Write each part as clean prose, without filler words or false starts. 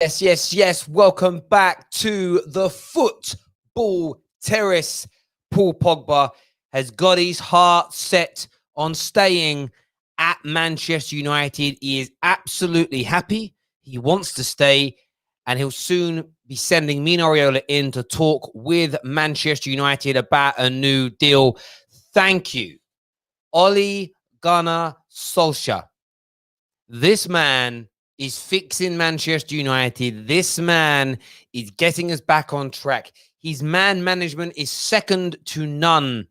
Yes. Welcome back to the football terrace. Paul Pogba has got his heart set on staying at Manchester United. He is absolutely happy. He wants to stay, and he'll soon be sending Mino Raiola in to talk with Manchester United about a new deal. Thank you, Ole Gunnar Solskjaer. This man is fixing Manchester United. This man is getting us back on track. His man management is second to none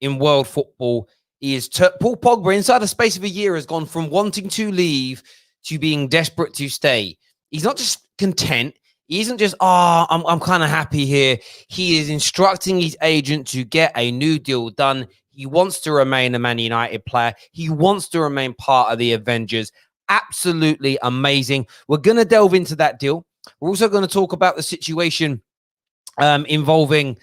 in world football. Paul Pogba, inside the space of a year, has gone from wanting to leave to being desperate to stay. He's not just content. He isn't just, I'm kind of happy here. He is instructing his agent to get a new deal done. He wants to remain a Man United player. He wants to remain part of the Avengers. Absolutely amazing. We're going to delve into that deal. We're also going to talk about the situation involving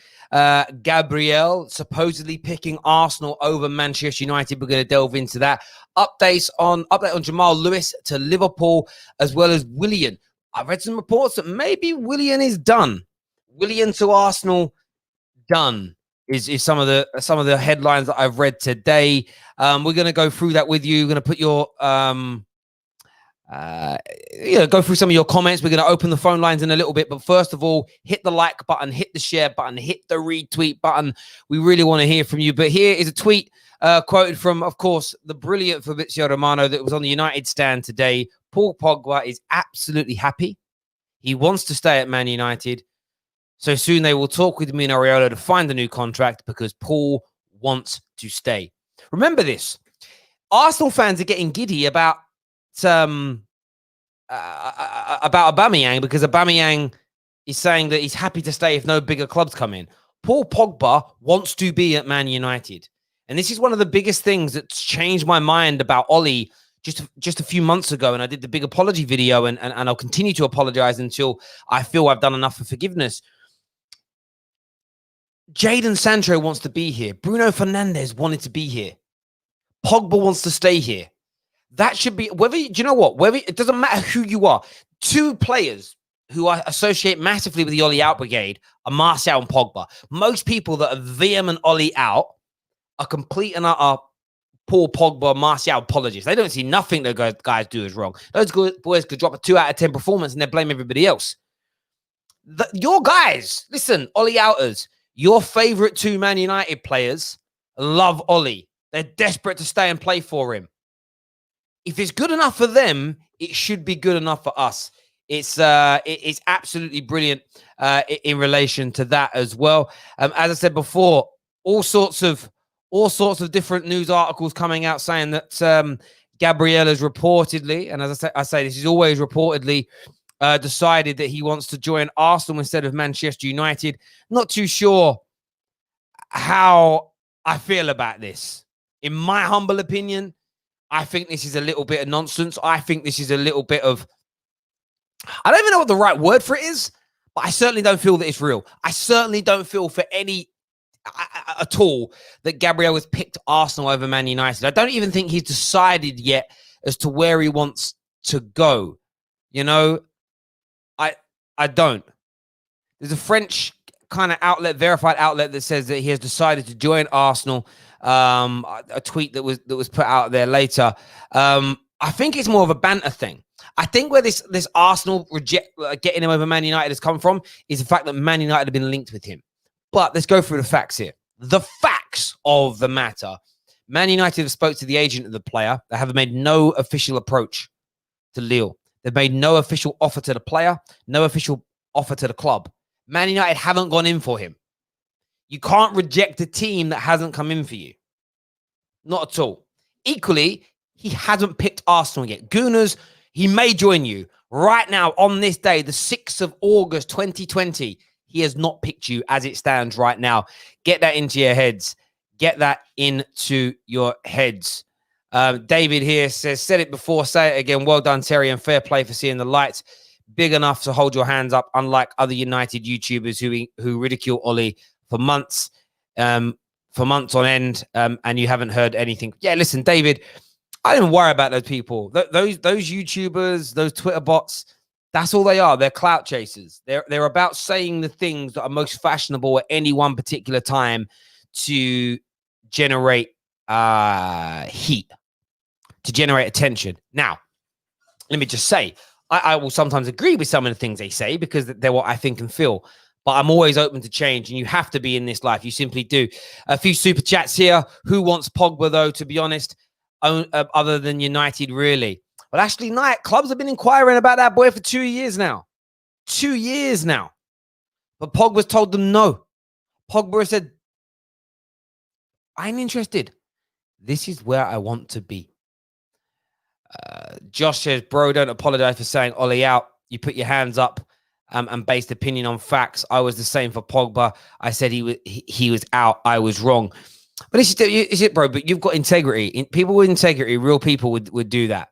Gabriel supposedly picking Arsenal over Manchester United. We're going to delve into that. Update on Jamal Lewis to Liverpool, as well as Willian. I've read some reports that maybe Willian is done. Willian to Arsenal, done. Is some of the headlines that I've read today. We're going to go through that with you. We're going to put your go through some of your comments. We're going to open the phone lines in a little bit, but first of all, hit the like button, hit the share button, hit the retweet button. We really want to hear from you. But here is a tweet quoted from, of course, the brilliant Fabrizio Romano that was on the United stand today. Paul Pogba is absolutely happy. He wants to stay at Man United. So soon they will talk with Mino Raiola to find a new contract because Paul wants to stay. Remember this. Arsenal fans are getting giddy about Aubameyang because Aubameyang is saying that he's happy to stay if no bigger clubs come in. Paul Pogba wants to be at Man United. And this is one of the biggest things that's changed my mind about Ole just a few months ago. And I did the big apology video, and I'll continue to apologize until I feel I've done enough for forgiveness. Jadon Sancho wants to be here. Bruno Fernandes wanted to be here. Pogba wants to stay here. That should be, it doesn't matter who you are. Two players who I associate massively with the Ole out brigade are Martial and Pogba. Most people that are vehement Ole out are complete and utter Paul Pogba, Martial apologists. They don't see nothing that guys do is wrong. Those boys could drop a 2 out of 10 performance and they blame everybody else. Your guys, listen, Ole outers, your favorite two Man United players love Ole. They're desperate to stay and play for him. If it's good enough for them, it should be good enough for us. It's absolutely brilliant in relation to that as well. As I said before, all sorts of different news articles coming out saying that Gabriel has reportedly, and as I say, this is always reportedly, decided that he wants to join Arsenal instead of Manchester United. Not too sure how I feel about this. In my humble opinion, I think this is a little bit of nonsense. I think this is a little bit of, I don't even know what the right word for it is, but I certainly don't feel that it's real. I certainly don't feel for any at all that Gabriel has picked Arsenal over Man United. I don't even think he's decided yet as to where he wants to go. You know, I don't. There's a French kind of outlet, verified outlet, that says that he has decided to join Arsenal. A tweet that was put out there later. I think it's more of a banter thing. I think where this Arsenal getting him over Man United has come from is the fact that Man United have been linked with him. But let's go through the facts here. The facts of the matter. Man United have spoke to the agent of the player. They have made no official approach to Lille. They've made no official offer to the player, no official offer to the club. Man United haven't gone in for him. You can't reject a team that hasn't come in for you. Not at all. Equally, he hasn't picked Arsenal yet. Gooners, he may join you. Right now, on this day, the 6th of August, 2020, he has not picked you as it stands right now. Get that into your heads. Get that into your heads. David here said it before, say it again. Well done, Terry, and fair play for seeing the lights big enough to hold your hands up, unlike other United YouTubers who ridicule Ole for months on end, and you haven't heard anything. Yeah, listen, David, I don't worry about those people. Those YouTubers, those Twitter bots, That's all they are. They're clout chasers. They're about saying the things that are most fashionable at any one particular time to generate heat, to generate attention. Now, let me just say, I will sometimes agree with some of the things they say because they're what I think and feel. But I'm always open to change, and you have to be in this life. You simply do. A few super chats here. Who wants Pogba, though, to be honest, other than United, really? But actually, clubs have been inquiring about that boy for 2 years now. 2 years now. But Pogba's told them no. Pogba said, I ain't interested. This is where I want to be. Josh says, bro, don't apologize for saying Ollie out. You put your hands up and based opinion on facts. I was the same for Pogba. I said he was out. I was wrong. But is it, bro? But you've got integrity. People with integrity, real people would do that.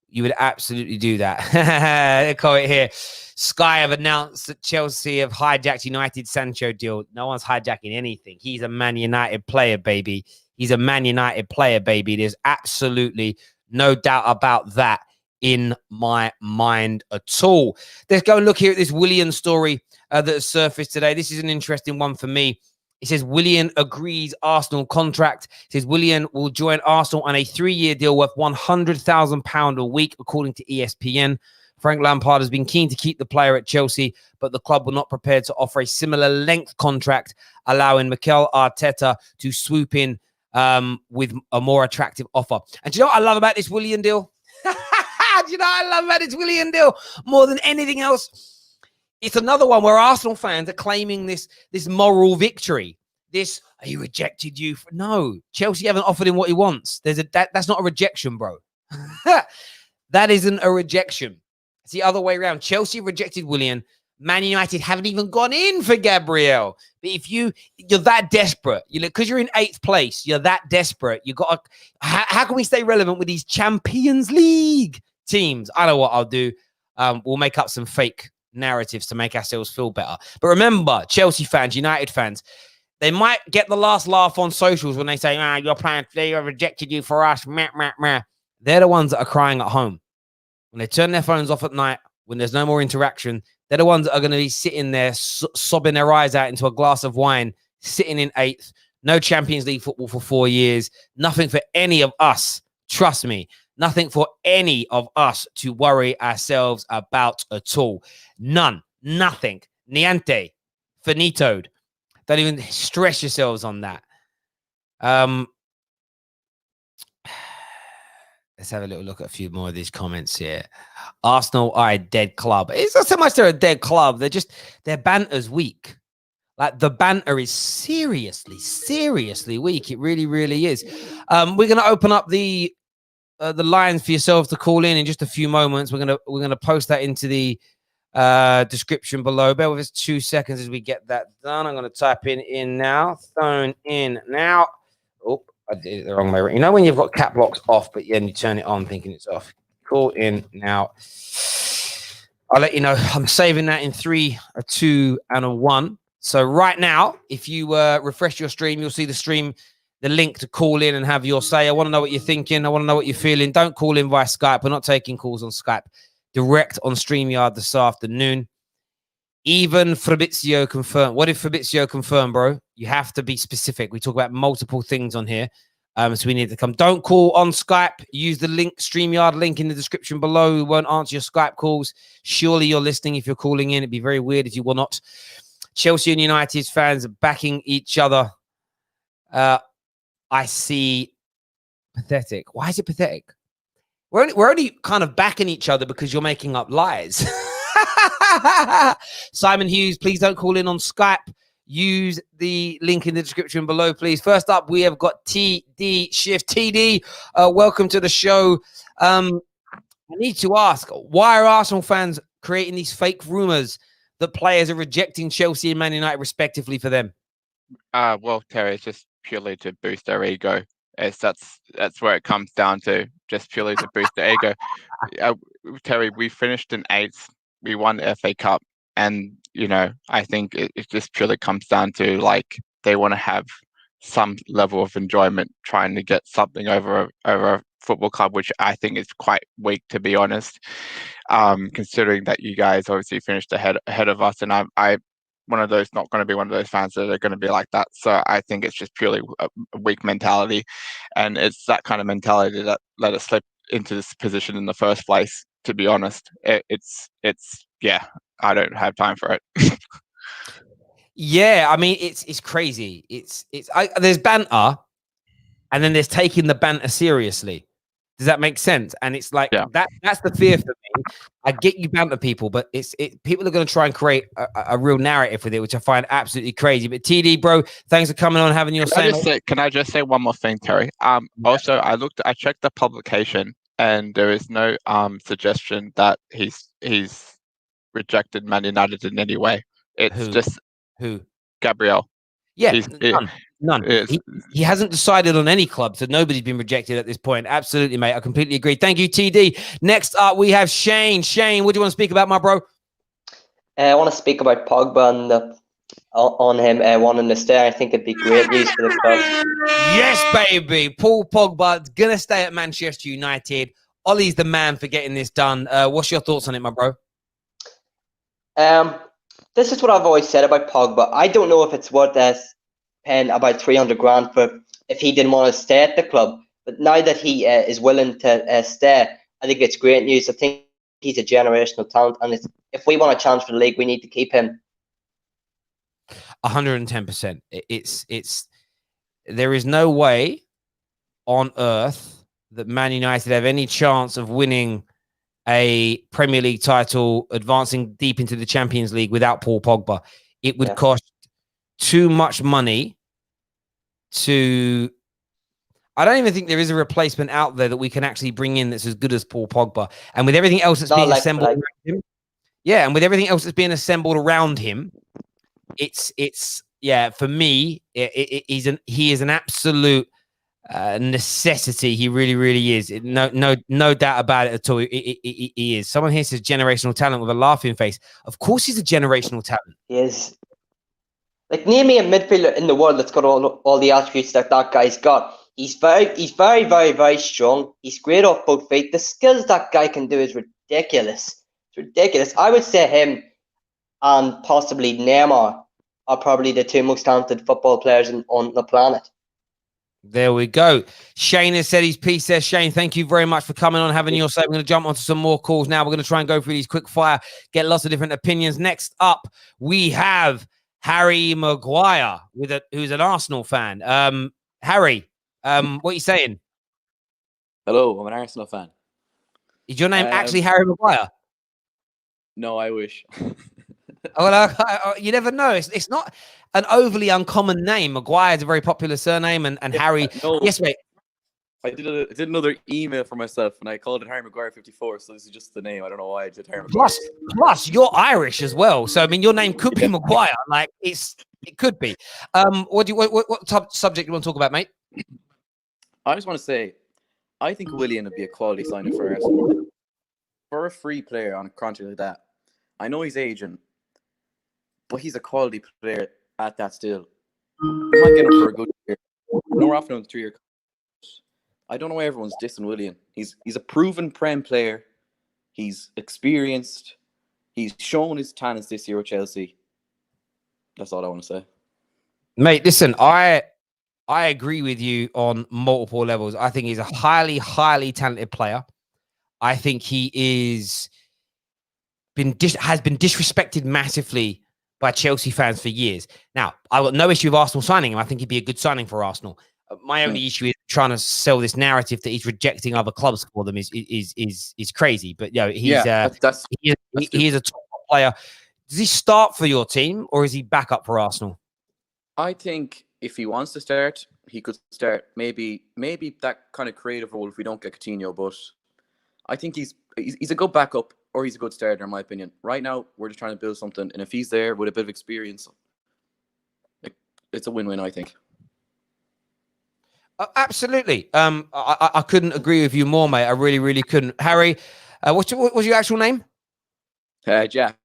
You would absolutely do that. Comment here. Sky have announced that Chelsea have hijacked United Sancho deal. No one's hijacking anything. He's a Man United player, baby. He's a Man United player, baby. There's absolutely no doubt about that in my mind at all. Let's go and look here at this Willian story that has surfaced today. This is an interesting one for me. It says Willian agrees Arsenal contract. It says Willian will join Arsenal on a 3-year deal worth £100,000 a week, according to ESPN. Frank Lampard has been keen to keep the player at Chelsea, but the club were not prepared to offer a similar length contract, allowing Mikel Arteta to swoop in with a more attractive offer. And do you know what I love about this Willian deal? Do you know what I love about this Willian deal more than anything else? It's another one where Arsenal fans are claiming this moral victory. He rejected you. No, Chelsea haven't offered him what he wants. That's not a rejection, bro. That isn't a rejection. It's the other way around. Chelsea rejected Willian. Man United haven't even gone in for Gabriel. But if you're that desperate, because you're in 8th place, you're that desperate. You got. How can we stay relevant with these Champions League teams? I know what I'll do. We'll make up some fake narratives to make ourselves feel better. But remember, Chelsea fans, United fans, they might get the last laugh on socials when they say, your plan, they rejected you for us. Meh, meh, meh. They're the ones that are crying at home. When they turn their phones off at night, when there's no more interaction, they're the ones that are going to be sitting there sobbing their eyes out into a glass of wine, sitting in 8th, no Champions League football for 4 years, nothing for any of us. Trust me, nothing for any of us to worry ourselves about at all. None. Nothing. Niente. Finitoed. Don't even stress yourselves on that. Let's have a little look at a few more of these comments here. Arsenal are a dead club. It's not so much they're a dead club. Their banter's weak. Like, the banter is seriously weak. It really, really is. We're going to open up the lines for yourself to call in just a few moments. We're gonna post that into the description below. Bear with us 2 seconds as we get that done. I'm gonna type in now. Phone in now. Oh, I did it the wrong way. You know when you've got cap locks off, but then you turn it on thinking it's off. Call in now. I'll let you know. I'm saving that in 3, a 2, and a 1. So right now, if you refresh your stream, you'll see the link to call in and have your say. I want to know what you're thinking. I want to know what you're feeling. Don't call in via Skype. We're not taking calls on Skype. Direct on StreamYard this afternoon. Even Fabrizio confirmed. What did Fabrizio confirm, bro? You have to be specific. We talk about multiple things on here. So we need to come. Don't call on Skype. Use the link, StreamYard link in the description below. We won't answer your Skype calls. Surely you're listening if you're calling in. It'd be very weird if you were not. Chelsea and United fans are backing each other. I see pathetic. Why is it pathetic? We're only kind of backing each other because you're making up lies. Simon Hughes, please don't call in on Skype. Use the link in the description below, please. First up, we have got TD Shift. TD, welcome to the show. I need to ask, why are Arsenal fans creating these fake rumors that players are rejecting Chelsea and Man United respectively for them? Well, Terry, it's just purely to boost their ego. That's where it comes down to, just purely to boost their ego. Terry, we finished in 8th. We won the FA Cup, and I think it just purely comes down to, like, they want to have some level of enjoyment trying to get something over a football club, which I think is quite weak, to be honest. Considering that you guys obviously finished ahead of us, and I one of those not going to be one of those fans that are going to be like that. So I think it's just purely a weak mentality, and it's that kind of mentality that let us slip into this position in the first place. To be honest, it's yeah, I don't have time for it. Yeah, I mean it's crazy. There's banter, and then there's taking the banter seriously. Does that make sense? And it's like that's the fear for me. I get you banter people, but people are going to try and create a real narrative with it, which I find absolutely crazy. But TD, bro, thanks for coming on, having your say. Can I just say one more thing, Terry? Also, I checked the publication, and there is no suggestion that he's rejected Man United in any way. It's just Gabriel. Yeah, none. He hasn't decided on any club, so nobody's been rejected at this point. Absolutely, mate. I completely agree. Thank you, TD. Next up, we have Shane. Shane, what do you want to speak about, my bro? I want to speak about Pogba and on him wanting to stay. I think it'd be great news for the club. Yes, baby. Paul Pogba's going to stay at Manchester United. Ollie's the man for getting this done. What's your thoughts on it, my bro? This is what I've always said about Pogba. I don't know if it's worth paying about 300 grand for if he didn't want to stay at the club. But now that he is willing to stay, I think it's great news. I think he's a generational talent, and if we want a chance for the league, we need to keep him. 110%. There is no way on earth that Man United have any chance of winning a Premier League title, advancing deep into the Champions League without Paul Pogba. It would cost too much money to... I don't even think there is a replacement out there that we can actually bring in that's as good as Paul Pogba. And with everything else that's being assembled around him, and with everything else that's being assembled around him, for me, he is an absolute necessity. He really, really is. No doubt about it at all. He is. Someone here says generational talent with a laughing face. Of course, he's a generational talent. He is. Like, name me a midfielder in the world that's got all the attributes that guy's got. He's very, very, very strong. He's great off both feet. The skills that guy can do is ridiculous. It's ridiculous. I would say him and possibly Neymar are probably the two most talented football players on the planet. There we go. Shane has said his piece there. Shane, thank you very much for coming on, having your say. We're going to jump onto some more calls now. We're going to try and go through these quick fire, get lots of different opinions. Next up, we have Harry Maguire, who's an Arsenal fan. Harry, what are you saying? Hello, I'm an Arsenal fan. Is your name actually Harry Maguire? No, I wish. Well, you never know. It's not an overly uncommon name. Maguire is a very popular surname, and Harry. No, yes, mate. I did another email for myself, and I called it Harry Maguire 54. So this is just the name. I don't know why I did Harry Maguire. Plus, you're Irish as well. So I mean, your name could be Maguire. Like it could be. What subject do you want to talk about, mate? I just want to say, I think Willian would be a quality signing for Arsenal. For a free player on a contract like that, I know he's aging, but he's a quality player at that still. You might get him for a good year. No, we're offering him 3 year. I don't know why everyone's dissing Willian. He's a proven Prem player. He's experienced. He's shown his talents this year with Chelsea. That's all I want to say. Mate, listen, I agree with you on multiple levels. I think he's a highly, highly talented player. I think he has been disrespected massively by Chelsea fans for years. Now, I've got no issue with Arsenal signing him. I think he'd be a good signing for Arsenal. My only issue is trying to sell this narrative that he's rejecting other clubs for them is crazy. But he is a top player. Does he start for your team or is he back up for Arsenal? I think if he wants to start, he could start maybe that kind of creative role if we don't get Coutinho. But I think he's a good backup or he's a good starter in my opinion. Right now, we're just trying to build something, and if he's there with a bit of experience, it's a win-win, I think. Absolutely. I couldn't agree with you more, mate. I really, really couldn't. Harry, what's your actual name? Jack.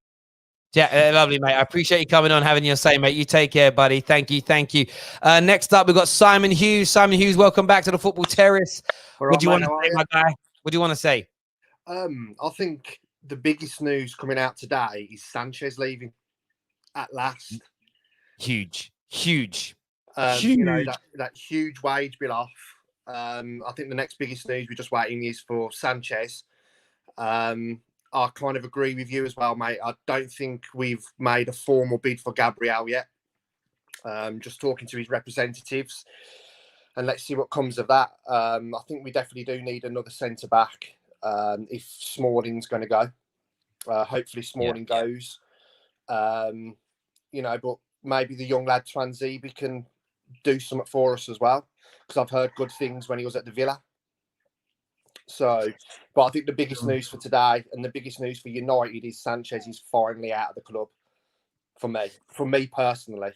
Yeah, lovely, mate. I appreciate you coming on, having your say, mate. You take care, buddy. Thank you. Next up, we've got Simon Hughes. Simon Hughes, welcome back to the Football Terrace. What do you want to say, my guy? What do you want to say? I think the biggest news coming out today is Sanchez leaving at last. Huge. You know, that huge wage bill off. I think the next biggest news we're just waiting is for Sanchez. I kind of agree with you as well, mate. I don't think we've made a formal bid for Gabriel yet. Just talking to his representatives, and let's see what comes of that. I think we definitely do need another centre back if Smalling's going to go. Hopefully Smalling goes. You know, but maybe the young lad Twanzebe can do something for us as well, because I've heard good things when he was at the Villa. So, but I think the biggest news for today and the biggest news for United is Sanchez is finally out of the club. For me personally.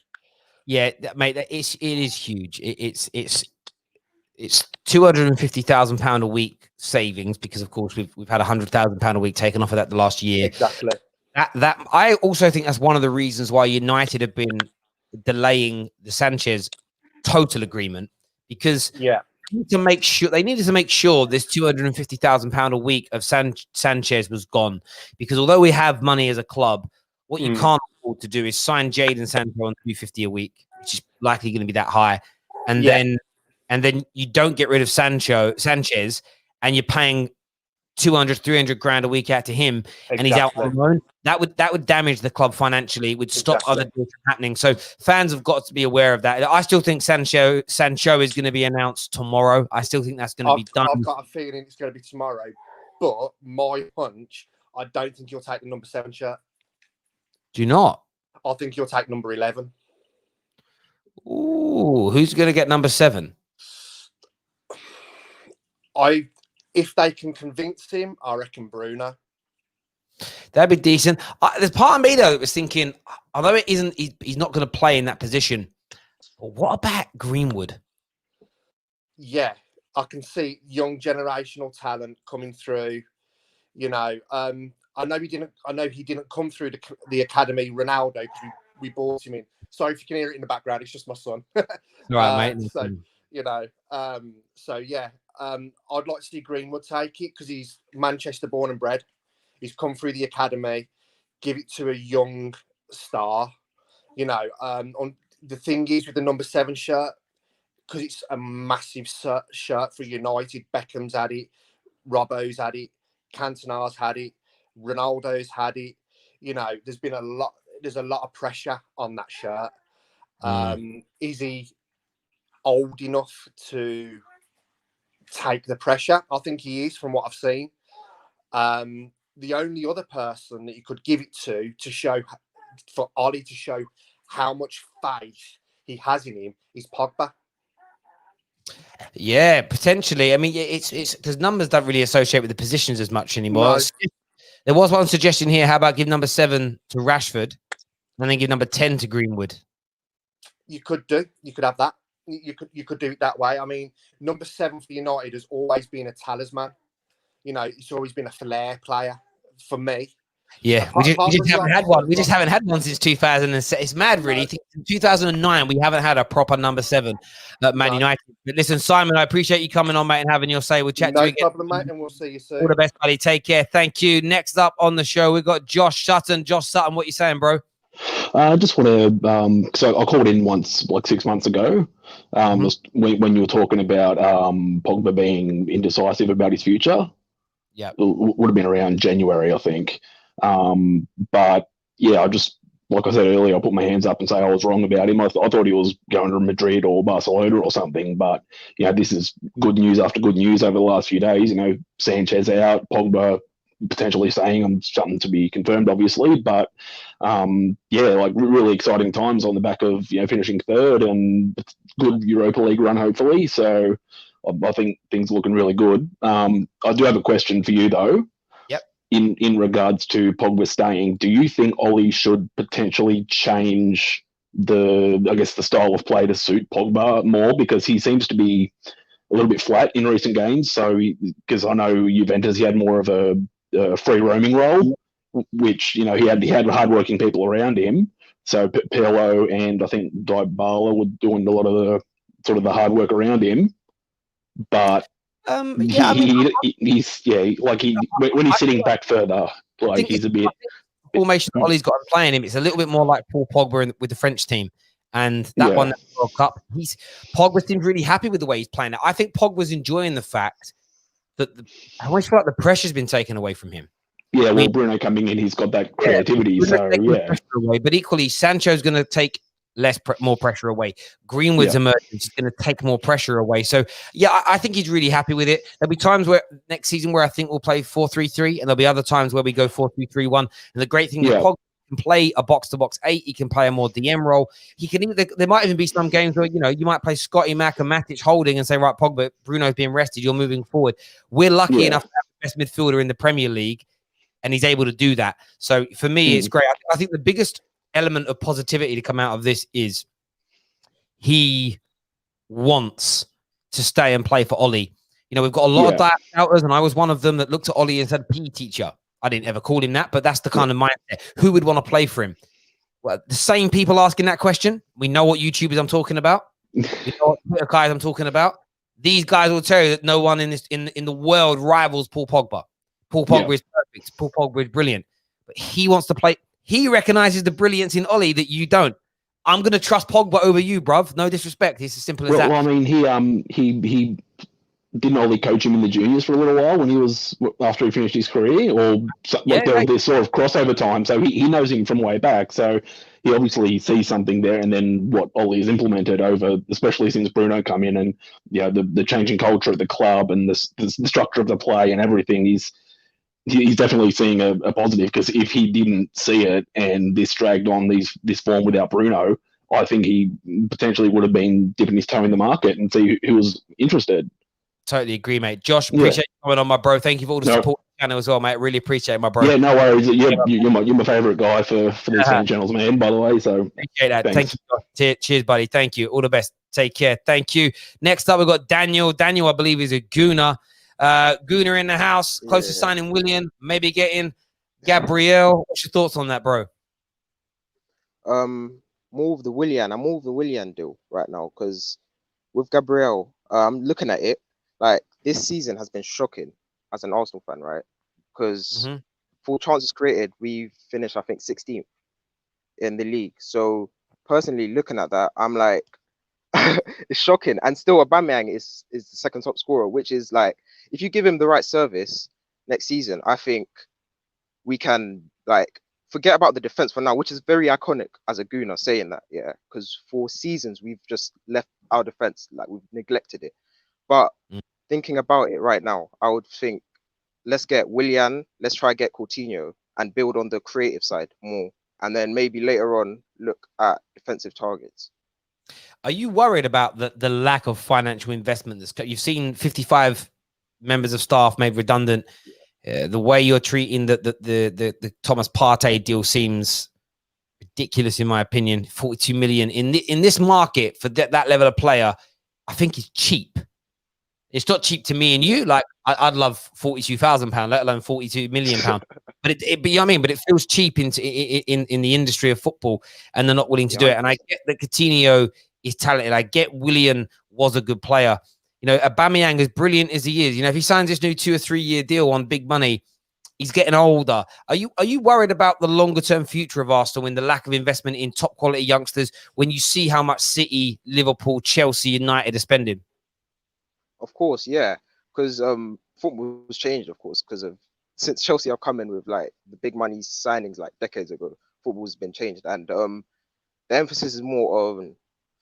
Yeah, mate, it is huge. It's £250,000 a week savings, because of course we've had £100,000 a week taken off of that the last year. Exactly. That I also think that's one of the reasons why United have been delaying the Sanchez total agreement, because they needed to make sure this £250,000 a week of Sanchez was gone, because although we have money as a club, what you can't afford to do is sign Jadon Sancho on $250 a week, which is likely going to be that high, and then you don't get rid of Sanchez, and you're paying 200-300 grand a week out to him, and he's out on loan. That would damage the club financially. It would stop other deals from happening. So fans have got to be aware of that. I still think Sancho is going to be announced tomorrow. I still think that's going to be done. I've got a feeling it's going to be tomorrow, but my hunch, I don't think he'll take the number 7 shirt. Do you not? I think he'll take number 11. Ooh, who's going to get number 7? If they can convince him, I reckon Bruno. That'd be decent. There's part of me though that was thinking, although it isn't, he's not going to play in that position. But what about Greenwood? Yeah, I can see young generational talent coming through. You know, I know he didn't come through the academy, Ronaldo, because we bought him in. Sorry if you can hear it in the background. It's just my son. Right, mate. So you know, I'd like to see Greenwood take it because he's Manchester born and bred. He's come through the academy. Give it to a young star. You know, the thing is with the number 7 shirt, because it's a massive shirt for United. Beckham's had it, Robbo's had it, Cantona's had it, Ronaldo's had it. You know, there's a lot of pressure on that shirt. Is he old enough to take the pressure? I think he is, from what I've seen. The only other person that you could give it to show, for Ollie to show how much faith he has in him, is Pogba. Yeah, potentially. I mean, it's because numbers don't really associate with the positions as much anymore. No. There was one suggestion here. How about give number 7 to Rashford and then give number 10 to Greenwood? You could have that. You could do it that way. I mean, number 7 for United has always been a talisman. You know, it's always been a flair player for me. Yeah, we just haven't had one. We just haven't had one since 2007. It's mad, really. In 2009, we haven't had a proper number 7 at Man United. But listen, Simon, I appreciate you coming on, mate, and having your say. We'll chat to you again. No problem, mate, and we'll see you soon. All the best, buddy. Take care. Thank you. Next up on the show, we've got Josh Sutton. Josh Sutton, what you saying, bro? I just want to, so I called in once, like 6 months ago, when you were talking about Pogba being indecisive about his future. Yeah, would have been around January, I think. But yeah, I just, like I said earlier, I put my hands up and say I was wrong about him. I thought he was going to Madrid or Barcelona or something. But you know, this is good news after good news over the last few days. You know, Sanchez out, Pogba potentially staying, something to be confirmed, obviously. But yeah, like really exciting times on the back of, you know, finishing 3rd and good Europa League run, hopefully. So I think things are looking really good. I do have a question for you though. Yep. In regards to Pogba staying, do you think Ollie should potentially change the style of play to suit Pogba more, because he seems to be a little bit flat in recent games? So because I know Juventus, he had more of a free roaming role, which he had hardworking people around him. So Pirlo and I think Dybala were doing a lot of the sort of the hard work around him. But when he's sitting back further, like he's a bit. Formation Ollie's got him playing him. It's a little bit more like Paul Pogba with the French team, and that one, that World Cup. Pogba seems really happy with the way he's playing it. I think Pogba's enjoying the fact that I always feel like the pressure's been taken away from him. Yeah, well, Bruno coming in, he's got that creativity. But equally, Sancho's going to take more pressure away. Greenwood's emergence is going to take more pressure away. So, I think he's really happy with it. There'll be times where next season where I think we'll play 4-3-3, and there'll be other times where we go 4-2-3-1. And the great thing with Pogba, he can play a box-to-box 8. He can play a more DM role. He can. There might even be some games where you might play Scotty Mac and Matic holding and say, right, Pogba, Bruno's being rested. You're moving forward. We're lucky enough to have the best midfielder in the Premier League, and he's able to do that. So for me, it's great. I think the biggest element of positivity to come out of this is he wants to stay and play for Ollie. We've got a lot of doubters, and I was one of them that looked at Ollie and said, PE teacher. I didn't ever call him that, but that's the kind of mindset. Who would want to play for him? Well, the same people asking that question. We know what YouTubers I'm talking about. We know what Twitter guys I'm talking about. These guys will tell you that no one in the world rivals Paul Pogba. Paul Pogba is perfect. Paul Pogba is brilliant. But he wants to play. He recognizes the brilliance in Ollie that you don't. I'm going to trust Pogba over you, bruv. No disrespect. It's as simple as that. Well, I mean, he didn't Ollie coach him in the juniors for a little while when he was after he finished his career, or this sort of crossover time. So he knows him from way back. So he obviously sees something there, and then what Ollie has implemented over, especially since Bruno come in, and the changing culture of the club and the structure of the play and everything. He's definitely seeing a positive, because if he didn't see it and this dragged on this form without Bruno, I think he potentially would have been dipping his toe in the market and see who was interested. Totally agree, mate. Josh, appreciate you coming on, my bro. Thank you for all the support on the channel as well, mate. Really appreciate it, my bro. Yeah, no worries. You're my favorite guy for these channels, man, by the way. So appreciate that. Thank you, Josh. Cheers, buddy. Thank you. All the best. Take care. Thank you. Next up, we've got Daniel. Daniel, I believe, is a Gooner. Gooner in the house, close to signing Willian, maybe getting Gabriel. What's your thoughts on that, bro? More of the Willian deal right now, because with Gabriel, I'm looking at it like this season has been shocking as an Arsenal fan, right? Because for chances created, we finished, I think, 16th in the league. So personally, looking at that, I'm like, it's shocking. And still, Aubameyang is the second top scorer, which is like, if you give him the right service next season, I think we can forget about the defense for now, which is very iconic as a Gooner saying that, because for seasons we've just left our defense, like we've neglected it. But thinking about it right now, I would think, let's get Willian, let's try get Coutinho and build on the creative side more, and then maybe later on look at defensive targets. Are you worried about the lack of financial investment? You've seen 55 members of staff made redundant. The way you're treating the Thomas Partey deal seems ridiculous, in my opinion. 42 million in this market for that level of player, I think is cheap. It's not cheap to me and you. Like I'd love £42,000, let alone £42 million. But you know what I mean? But it feels cheap in the industry of football, and they're not willing to do it. And I get that Coutinho is talented. I get Willian was a good player. Aubameyang, as brilliant as he is, if he signs this new 2 or 3 year deal on big money, he's getting older. Are you worried about the longer term future of Arsenal and the lack of investment in top quality youngsters when you see how much City, Liverpool, Chelsea, United are spending? Of course, yeah, because football was changed, of course, because since Chelsea have come in with like the big money signings like decades ago, football's been changed, and the emphasis is more on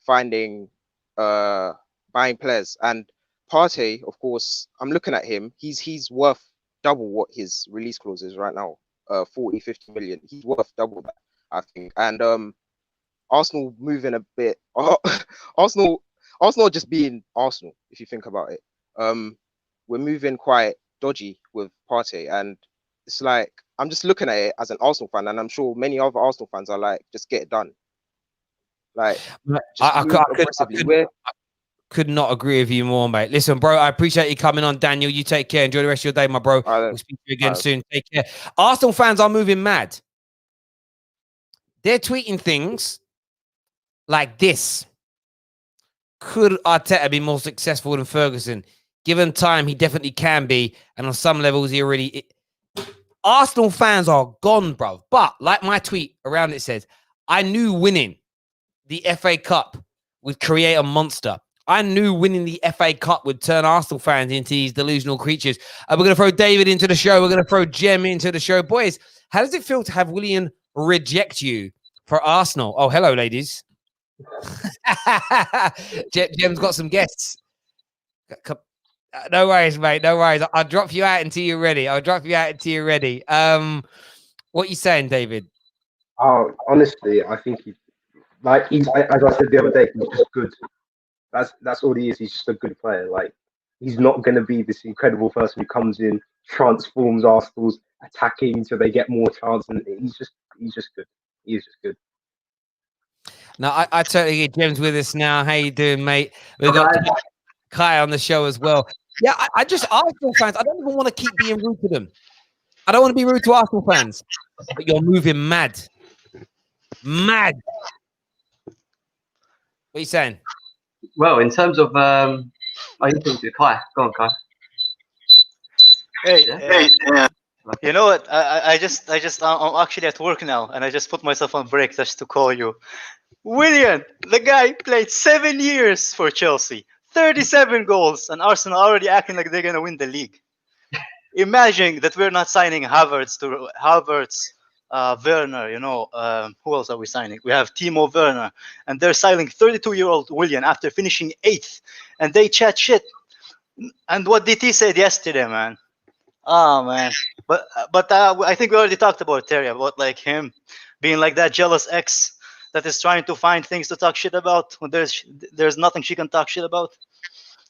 finding buying players. And Partey, of course, I'm looking at him. He's worth double what his release clause is right now. 40-50 million. He's worth double that, I think. And Arsenal moving a bit. Arsenal just being Arsenal, if you think about it. We're moving quite dodgy with Partey, and it's like I'm just looking at it as an Arsenal fan, and I'm sure many other Arsenal fans are like, just get it done. Like, Could not agree with you more, mate. Listen, bro, I appreciate you coming on, Daniel. You take care. Enjoy the rest of your day, my bro. We'll speak to you again soon. Take care. Arsenal fans are moving mad. They're tweeting things like this. Could Arteta be more successful than Ferguson? Given time, he definitely can be. And on some levels, he already... Arsenal fans are gone, bro. But like my tweet around it says, I knew winning the FA Cup would create a monster. I knew winning the FA Cup would turn Arsenal fans into these delusional creatures. We're going to throw David into the show. We're going to throw Jem into the show. Boys, how does it feel to have Willian reject you for Arsenal? Oh, hello, ladies. Jem's got some guests. No worries, mate. No worries. I'll drop you out until you're ready. What you saying, David? Oh, honestly, I think he's as I said the other day, he's just good. That's all he is. He's just a good player. Like, he's not going to be this incredible person who comes in, transforms Arsenal's attacking so they get more chance. And he's just good. He is just good. Now, I totally get Jem's with us now. How you doing, mate? We've got Kai on the show as well. Yeah, I just Arsenal fans. I don't even want to keep being rude to them. I don't want to be rude to Arsenal fans. But you're moving mad. Mad. What are you saying? Well, in terms of, you talking to Kai. Go on, Kai. Hey, you know what? I'm actually at work now, and I just put myself on break just to call you. Willian, the guy played 7 years for Chelsea, 37 goals, and Arsenal already acting like they're gonna win the league. Imagine that we're not signing Havertz, Werner. Who else are we signing? We have Timo Werner, and they're signing 32-year-old Willian after finishing 8th, and they chat shit. And what DT said yesterday, man. Oh man, but I think we already talked about Terry, about like him being like that jealous ex that is trying to find things to talk shit about when there's nothing she can talk shit about.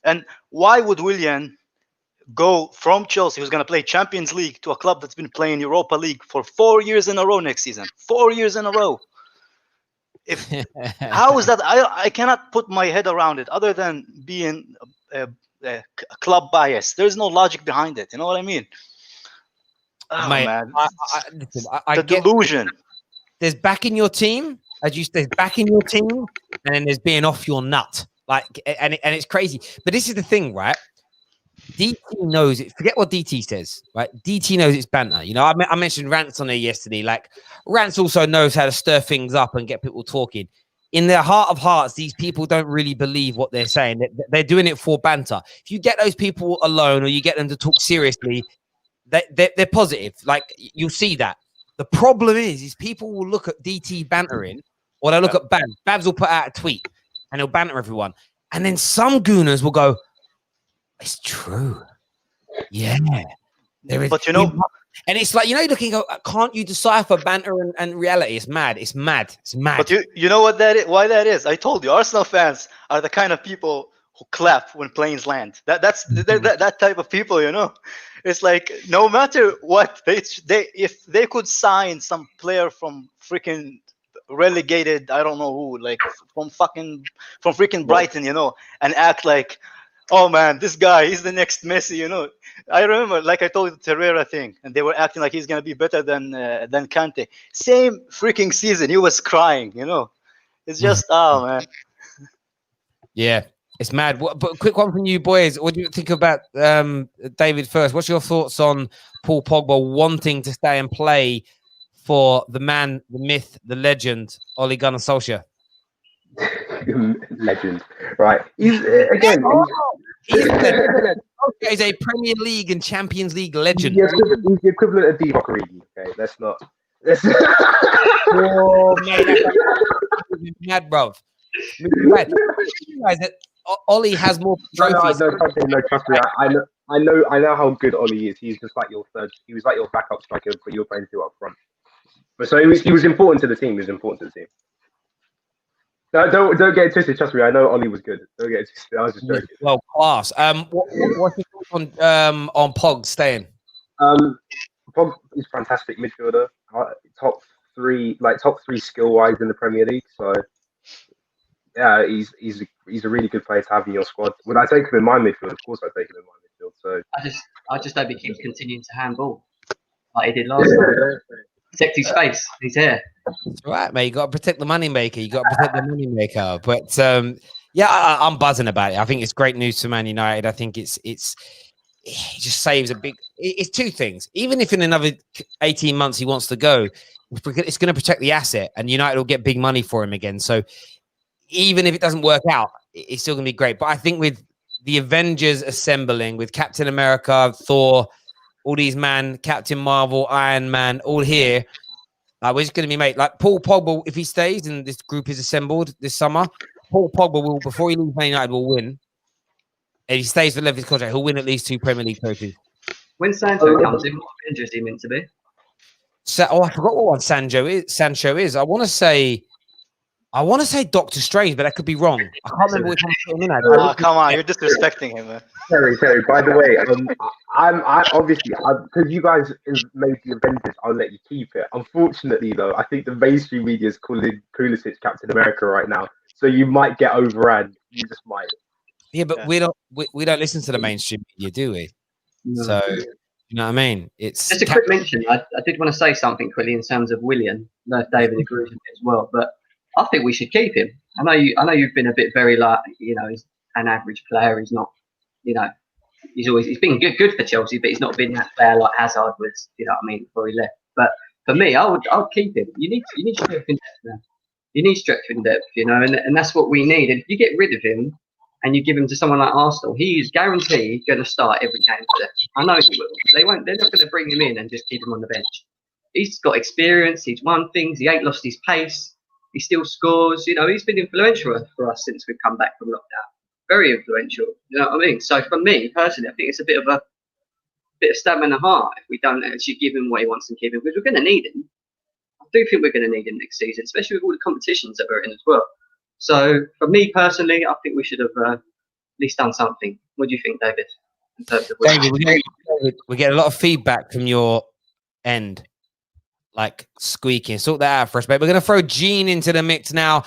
And why would Willian go from Chelsea, who's going to play Champions League, to a club that's been playing Europa League for 4 years in a row next season? 4 years in a row. How is that? I cannot put my head around it other than being club bias. There's no logic behind it. You know what I mean? Oh, mate, man. I the get delusion. There's backing your team, as you say, backing your team, and then there's being off your nut. And it's crazy. But this is the thing, right? DT knows it. Forget what DT says, right? DT knows it's banter. You know, I mentioned Rants on there yesterday. Like, Rants also knows how to stir things up and get people talking. In their heart of hearts, these people don't really believe what they're saying. They're doing it for banter. If you get those people alone or you get them to talk seriously, they're positive. Like, you'll see that. The problem is people will look at DT bantering, or they'll look at Babs. Babs will put out a tweet and he'll banter everyone. And then some gooners will go, it's true. Yeah. There is. But you know, and it's like, you know, you're looking, can't you decipher banter and reality? It's mad. It's mad. It's mad. But you know what that is? Why that is? I told you, Arsenal fans are the kind of people who clap when planes land. That's that type of people, you know. It's like, no matter what, if they could sign some player from freaking relegated, I don't know who, like from freaking Brighton, you know, and act like, oh man, this guy is the next Messi, you know. I remember, like I told you, the Terrera thing, and they were acting like he's gonna be better than Kante. Same freaking season, he was crying, you know. It's just, oh man. Yeah, it's mad. But quick one from you boys. What do you think about David first? What's your thoughts on Paul Pogba wanting to stay and play for the man, the myth, the legend, Ole Gunnar Solskjaer? Legend, right? He's a Premier League and Champions League legend. He's the equivalent of Divock Origi. Okay, let's not. Oh, mate, mad, bro. You realize that Ollie has more trophies. No, trust me. I know how good Ollie is. He's just like your third. He was like your backup striker, but you're playing two up front. But so he was important to the team. No, don't get it twisted. Trust me, I know Ollie was good. Don't get it twisted. I was just joking. Well, class. What's your thoughts on Pog staying? Pog is fantastic midfielder. Top three skill wise in the Premier League. So Yeah, he's a really good player to have in your squad. Would I take him in my midfield? Of course, I take him in my midfield. So I just hope he keeps continuing to handball like he did last time. Protect his face, his hair. That's right, mate. You got to protect the money maker. You got to protect the money maker. But yeah, I'm buzzing about it. I think it's great news for Man United. I think it just saves a big. It's two things. Even if in another 18 months he wants to go, it's going to protect the asset, and United will get big money for him again. So even if it doesn't work out, it's still going to be great. But I think with the Avengers assembling, with Captain America, Thor, all these Captain Marvel, Iron Man, all here. We're just going to be made like Paul Pogba. If he stays and this group is assembled this summer, Paul Pogba will, before he leaves Man United, will win. If he stays for the length of his contract, he'll win at least 2 Premier League trophies. When Sancho comes in, what Avengers is he meant to be? I forgot what one Sancho is. I want to say Doctor Strange, but that could be wrong. I can't remember which one. Oh, come on, you're disrespecting him, man. Terry. By the way, I obviously because you guys made the Avengers, I'll let you keep it. Unfortunately, though, I think the mainstream media is calling Pulisic Captain America right now, so you might get overran. You just might. Yeah, but we don't listen to the mainstream media, do we? No. So you know what I mean? It's just a quick mention. I did want to say something quickly in terms of Willian. I don't know if David agrees with it as well, but I think we should keep him. I know you've been a bit very he's an average player. He's not, he's been good for Chelsea, but he's not been that player like Hazard was, before he left. But for me, I'll keep him. You need strength in depth now. You need strength in depth, and that's what we need. And if you get rid of him and you give him to someone like Arsenal, he is guaranteed going to start every game for them. I know he will. They're not going to bring him in and just keep him on the bench. He's got experience. He's won things. He ain't lost his pace. He still scores. He's been influential for us since we've come back from lockdown. Very influential. You know what I mean? So for me personally, I think it's a bit of stab in the heart if we don't actually give him what he wants and keep him, because we're going to need him. I do think we're going to need him next season, especially with all the competitions that we're in as well. So for me personally, I think we should have at least done something. What do you think, David? David, we get a lot of feedback from your end. Like squeaking. Sort that out for us, mate. We're going to throw Gene into the mix now.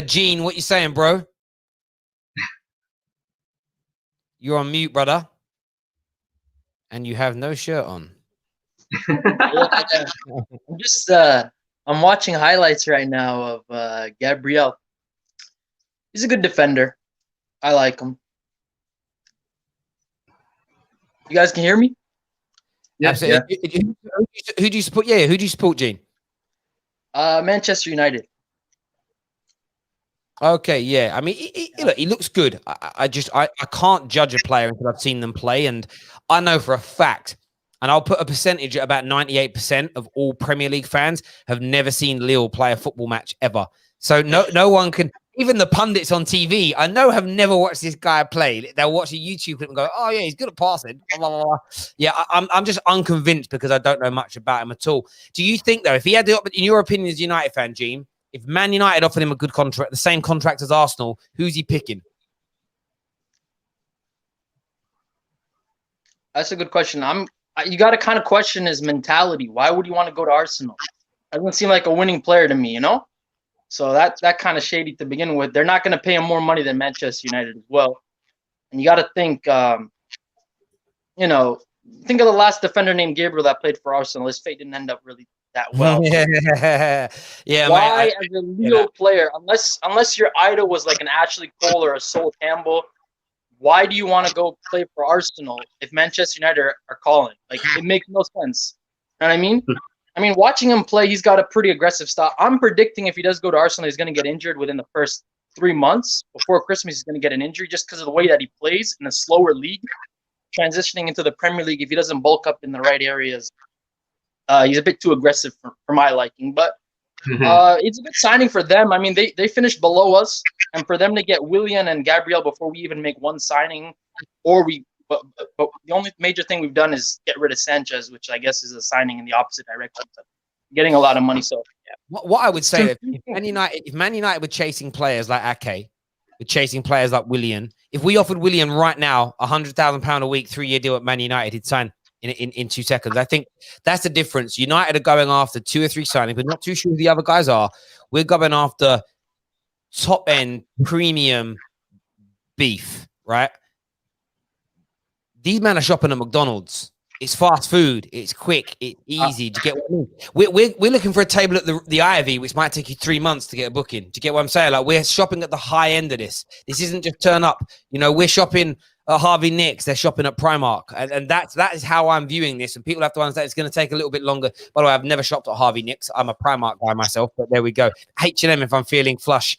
Gene, what you saying, bro? You're on mute, brother. And you have no shirt on. I'm watching highlights right now of Gabriel. He's a good defender. I like him. You guys can hear me? Yes, yeah. Who do you support? Yeah, who do you support, Gene? Manchester United. Okay, yeah. I mean, he looks good. I can't judge a player until I've seen them play, and I know for a fact, and I'll put a percentage at about 98% of all Premier League fans have never seen Lille play a football match ever. So no one can. Even the pundits on TV, I know, have never watched this guy play. They'll watch a YouTube clip and go, "Oh yeah, he's good at passing." Blah, blah, blah. Yeah, I'm just unconvinced because I don't know much about him at all. Do you think though, if he had in your opinion as a United fan, Gene, if Man United offered him a good contract, the same contract as Arsenal, who's he picking? That's a good question. You got to kind of question his mentality. Why would you want to go to Arsenal? Doesn't seem like a winning player to me, So that kind of shady to begin with. They're not going to pay him more money than Manchester United as well. And you got to think, think of the last defender named Gabriel that played for Arsenal. His fate didn't end up really that well. Yeah. Why, as a Lille player, unless your idol was like an Ashley Cole or a Sol Campbell, why do you want to go play for Arsenal if Manchester United are calling? Like, it makes no sense. You know what I mean? I mean, watching him play, he's got a pretty aggressive style. I'm predicting if he does go to Arsenal, he's going to get injured within the first 3 months. Before Christmas, he's going to get an injury just because of the way that he plays in a slower league. Transitioning into the Premier League, if he doesn't bulk up in the right areas, he's a bit too aggressive for my liking. But it's a good signing for them. I mean, they finished below us. And for them to get Willian and Gabriel before we even make one signing, But the only major thing we've done is get rid of Sanchez, which I guess is a signing in the opposite direction. So getting a lot of money. So yeah. What I would say, if Man United were chasing players like Ake, were chasing players like Willian, if we offered Willian right now £100,000 a week, 3-year deal at Man United, he'd sign in 2 seconds. I think that's the difference. United are going after 2 or 3 signings, but not too sure who the other guys are. We're going after top end premium beef, right? These men are shopping at McDonald's. It's fast food. It's quick. It's easy. Do you get what I mean? We're looking for a table at the Ivy, which might take you 3 months to get a booking. Do you get what I'm saying? Like, we're shopping at the high end of this. This isn't just turn up. You know, we're shopping at Harvey Nicks. They're shopping at Primark, and that is how I'm viewing this. And people have to understand it's going to take a little bit longer. By the way, I've never shopped at Harvey Nicks. I'm a Primark guy myself, but there we go. H&M if I'm feeling flush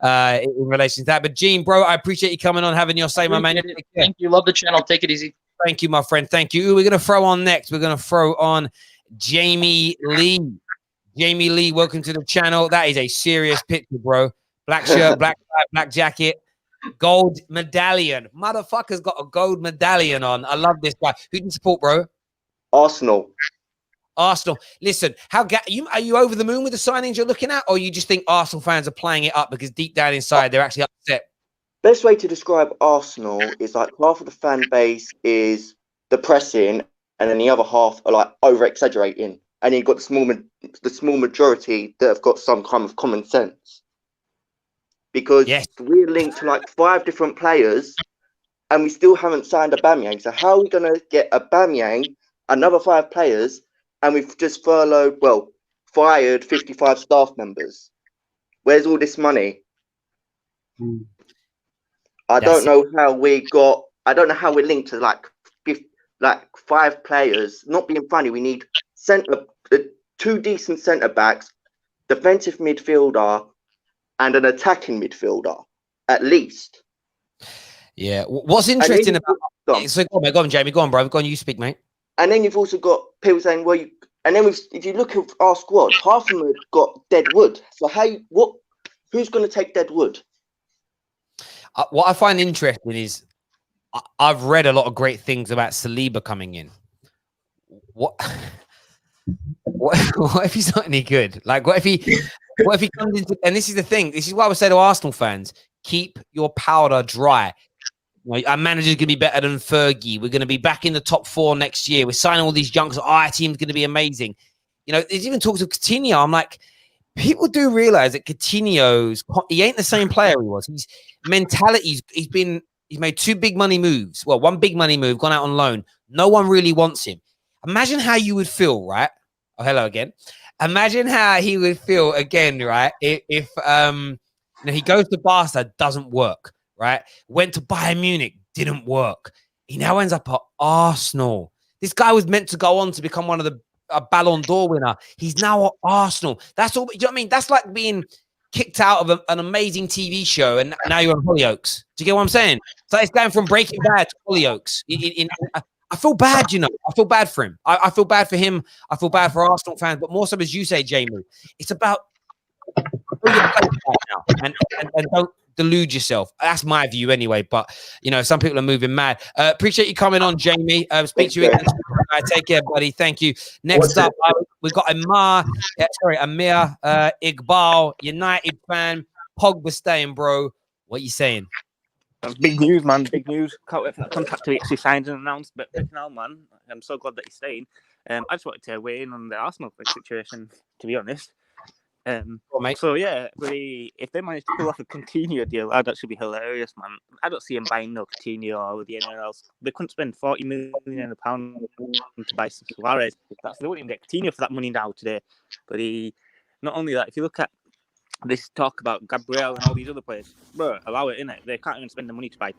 in relation to that. But Gene, bro, I appreciate you coming on, having your say, my man. Thank you. Love the channel. Take it easy. Thank you, my friend. Thank you. Who we're going to throw on next? We're going to throw on Jamie Lee. Jamie Lee, welcome to the channel. That is a serious picture, bro. Black shirt, black tie, black jacket, gold medallion. Motherfucker's got a gold medallion on. I love this guy. Who do you support, bro? Arsenal. Arsenal. Listen, are you over the moon with the signings you're looking at, or you just think Arsenal fans are playing it up because deep down inside they're actually upset? Best way to describe Arsenal is like half of the fan base is depressing, and then the other half are like over exaggerating, and you've got the small majority that have got some kind of common sense. Because we're linked to like 5 different players, and we still haven't signed Aubameyang. So how are we going to get Aubameyang, another 5 players, and we've just fired 55 staff members? Where's all this money? I don't know how we're linked to like 5 players. Not being funny, we need 2 decent centre backs, defensive midfielder, and an attacking midfielder, at least. Yeah. What's interesting about? So go on, Jamie. Go on, bro. Go on. You speak, mate. And then you've also got people saying, if you look at our squad, half of them have got dead wood. So who's going to take dead wood? What I find interesting is I've read a lot of great things about Saliba coming in. What if he's not any good? Like, what if he comes into? And this is the thing. This is why I would say to Arsenal fans: keep your powder dry. You know, our manager's going to be better than Fergie. We're going to be back in the top 4 next year. We're signing all these youngsters. Our team's going to be amazing. You know, there's even talks of Coutinho. I'm like, people do realize that he ain't the same player he was. His mentality, he's made 2 big money moves. Well, 1 big money move, gone out on loan. No one really wants him. Imagine how you would feel, right? Oh, hello again. Imagine how he would feel again, right? If he goes to Barca, doesn't work, right? Went to Bayern Munich, didn't work. He now ends up at Arsenal. This guy was meant to go on to become one of a Ballon d'Or winner. He's now at Arsenal. That's all. You know what I mean? That's like being kicked out of an amazing TV show and now you're on Hollyoaks. Do you get what I'm saying? So it's going from Breaking Bad to Hollyoaks. I feel bad, you know. I feel bad for him. I feel bad for him. I feel bad for Arsenal fans. But more so, as you say, Jamie, it's about now and don't delude yourself. That's my view anyway. But, you know, some people are moving mad. Appreciate you coming on, Jamie. Speak to you again. Take care, buddy. Thank you. Next up, we've got Amir Iqbal, United fan. Pogba staying, bro. What are you saying? That's big news, man. Big news. Can't wait for that contract to be actually signed and announced. But now, man, I'm so glad that he's staying. I just wanted to weigh in on the Arsenal situation, to be honest. So yeah, if they manage to pull off a Coutinho deal, that'd actually be hilarious, man. I don't see him buying no Coutinho or with anyone else. They couldn't spend £40 million to buy Suarez. They wouldn't even get Coutinho for that money now today. But not only that, if you look at this talk about Gabriel and all these other players, bro, allow it, innit? They can't even spend the money to buy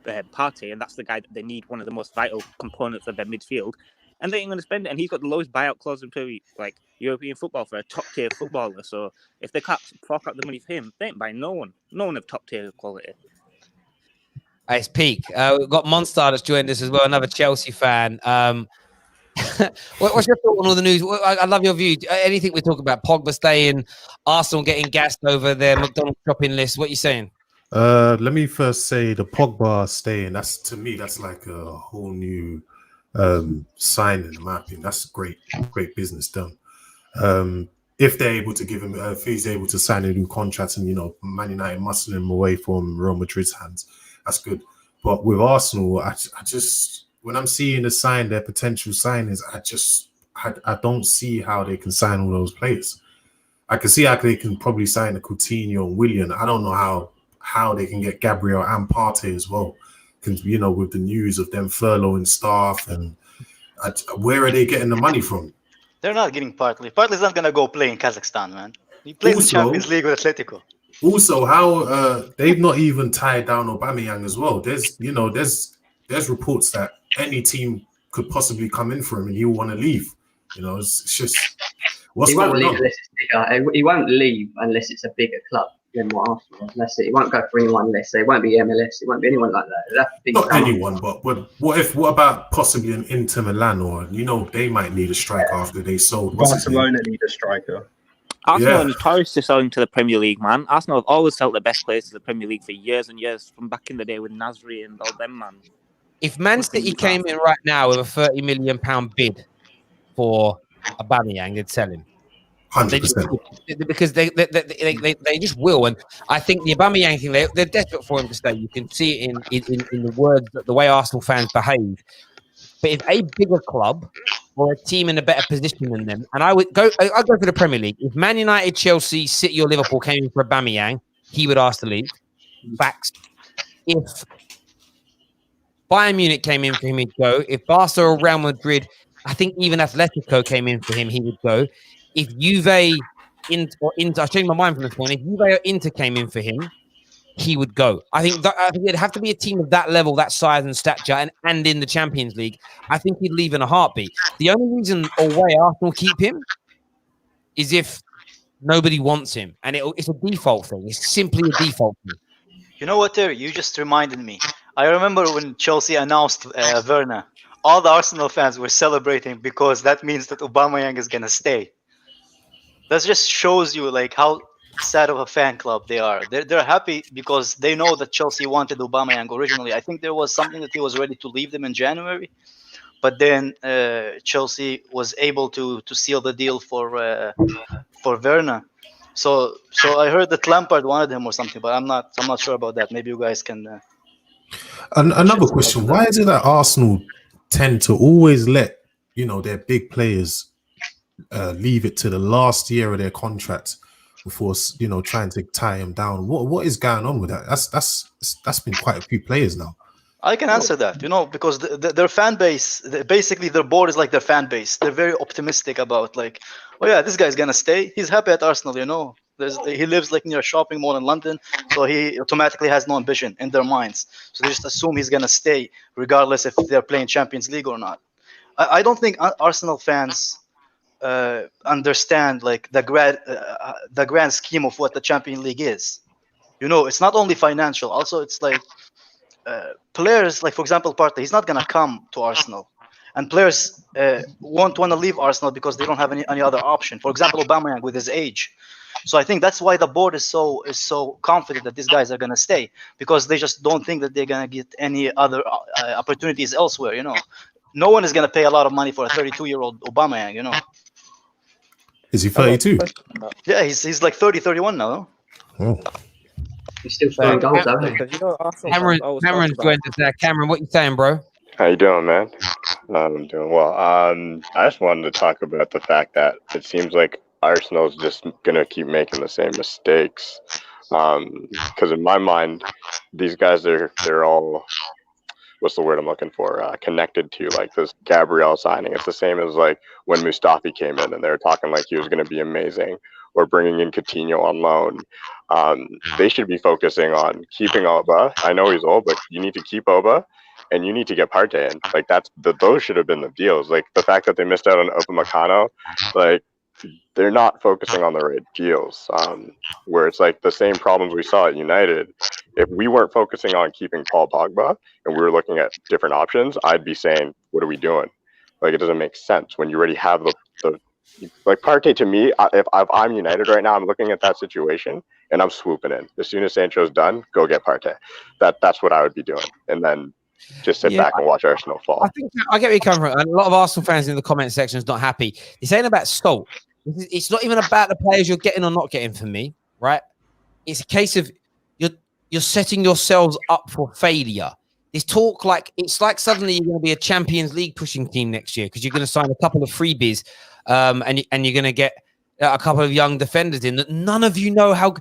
Partey, and that's the guy that they need, one of the most vital components of their midfield. And they ain't going to spend it. And he's got the lowest buyout clause in like European football for a top-tier footballer. So if they can't fork out the money for him, they ain't buying no one. No one of top-tier quality. It's peak. We've got Monster that's joined us as well, another Chelsea fan. What's your thought on all the news? I love your view. Anything we talk about, Pogba staying, Arsenal getting gassed over their McDonald's shopping list. What are you saying? Let me first say the Pogba staying. To me, that's like a whole new signing, in my opinion. That's great business done. If they're able to give him, if he's able to sign a new contract and, you know, Man United muscling him away from Real Madrid's hands, that's good. But with Arsenal, I just, when I'm seeing their potential signings, I don't see how they can sign all those players. I can see how they can probably sign a Coutinho and Willian. I don't know how they can get Gabriel and Partey as well. Because, you know, with the news of them furloughing staff and where are they getting the money from? They're not getting Partey. Partey's not gonna go play in Kazakhstan, man. He plays in Champions League with Atletico. Also, how they've not even tied down Aubameyang as well. There's reports that any team could possibly come in for him and he'll want to leave. You know, it's just what's going on. Unless it's bigger. He won't leave unless it's a bigger club than what Arsenal. Unless it won't go for anyone. Unless it won't be MLS. It won't be anyone like that. Not anyone, but what about possibly an Inter Milan, or you know they might need a striker after they sold. Barcelona need a striker. Arsenal are notorious to selling to the Premier League, man. Arsenal have always sold the best players to the Premier League for years and years, from back in the day with Nasri and all them, man. If Man City came in right now with a £30 million bid for Aubameyang, they'd sell him. 100%. Because they just will. And I think the Aubameyang thing, they're desperate for him to stay. You can see it in the words, the way Arsenal fans behave. But if a bigger club or a team in a better position than them, and I'll go for the Premier League. If Man United, Chelsea, City, or Liverpool came in for Aubameyang, he would ask to leave. Facts. If Bayern Munich came in for him, he'd go. If Barca or Real Madrid, I think even Atletico came in for him, he would go. If Juve, I changed my mind from this one. If Juve or Inter came in for him, he would go. I think it'd have to be a team of that level, that size and stature, and in the Champions League. I think he'd leave in a heartbeat. The only reason or way Arsenal keep him is if nobody wants him, and it's a default thing. It's simply a default thing. You know what, Terry? You just reminded me. I remember when Chelsea announced Werner. All the Arsenal fans were celebrating because that means that Aubameyang is gonna stay. That just shows you like how sad of a fan club they are. They're happy because they know that Chelsea wanted Aubameyang originally. I think there was something that he was ready to leave them in January, but then Chelsea was able to seal the deal for Werner. So I heard that Lampard wanted him or something, but I'm not sure about that. Maybe you guys can. Another question: why is it that Arsenal tend to always let their big players leave it to the last year of their contract before trying to tie them down? What is going on with that? That's been quite a few players now. I can answer that, because their fan base, basically their board is like their fan base. They're very optimistic about like, oh yeah, this guy's gonna stay. He's happy at Arsenal, he lives like near a shopping mall in London, so he automatically has no ambition in their minds. So they just assume he's gonna stay regardless if they're playing Champions League or not. I don't think Arsenal fans understand like the grand scheme of what the Champions League is. It's not only financial. Also, it's like players, like for example, Partey, he's not gonna come to Arsenal, and players won't want to leave Arsenal because they don't have any other option. For example, Aubameyang with his age. So I think that's why the board is so confident that these guys are gonna stay, because they just don't think that they're gonna get any other opportunities elsewhere. No one is gonna pay a lot of money for a 32-year-old Aubameyang. Is he 32? Yeah, he's like 30, 31 now. Oh. He's still scoring goals, Cameron's going to say, Cameron, what you saying, bro? How you doing, man? I'm doing well. I just wanted to talk about the fact that it seems like Arsenal's just gonna keep making the same mistakes. Because in my mind, these guys they're all, what's the word I'm looking for? Connected to like this Gabriel signing. It's the same as like when Mustafi came in and they were talking like he was going to be amazing, or bringing in Coutinho on loan. They should be focusing on keeping Oba. I know he's old, but you need to keep Oba and you need to get Partey in. Like those should have been the deals. Like the fact that they missed out on Upamecano, like they're not focusing on the right deals. Where it's like the same problems we saw at United. If we weren't focusing on keeping Paul Pogba and we were looking at different options, I'd be saying, what are we doing? Like, it doesn't make sense when you already have the like Partey. To me, if I'm United right now, I'm looking at that situation and I'm swooping in. As soon as Sancho's done, go get Partey. That's what I would be doing. And then just sit back and watch Arsenal fall. I think I get where you're coming from. A lot of Arsenal fans in the comment section is not happy. You're saying about Stoke. It's not even about the players you're getting or not getting for me, right? It's a case of you're setting yourselves up for failure. This talk, it's like suddenly you're going to be a Champions League pushing team next year because you're going to sign a couple of freebies, and you're going to get a couple of young defenders in that none of you know how.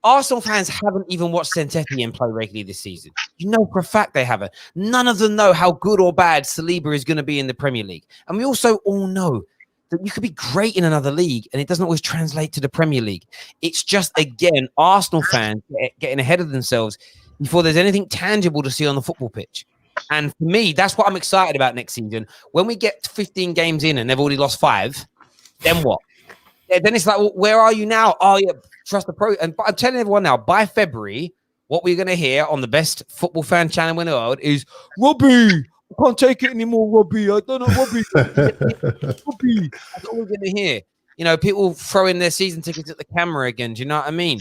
Arsenal fans haven't even watched Saint-Etienne play regularly this season. You know for a fact they haven't. None of them know how good or bad Saliba is going to be in the Premier League. And we also all know that you could be great in another league and it doesn't always translate to the Premier League. It's just, again, Arsenal fans getting ahead of themselves before there's anything tangible to see on the football pitch. And for me, that's what I'm excited about next season. When we get 15 games in and they've already lost 5, then what? Then it's like, well, where are you now? Oh, yeah, trust the pro. And I'm telling everyone now, by February, what we're going to hear on the best football fan channel in the world is, Robbie, I can't take it anymore, Robbie. I don't know, Robbie. Robbie. That's all we're going to hear. You know, people throwing their season tickets at the camera again. Do you know what I mean?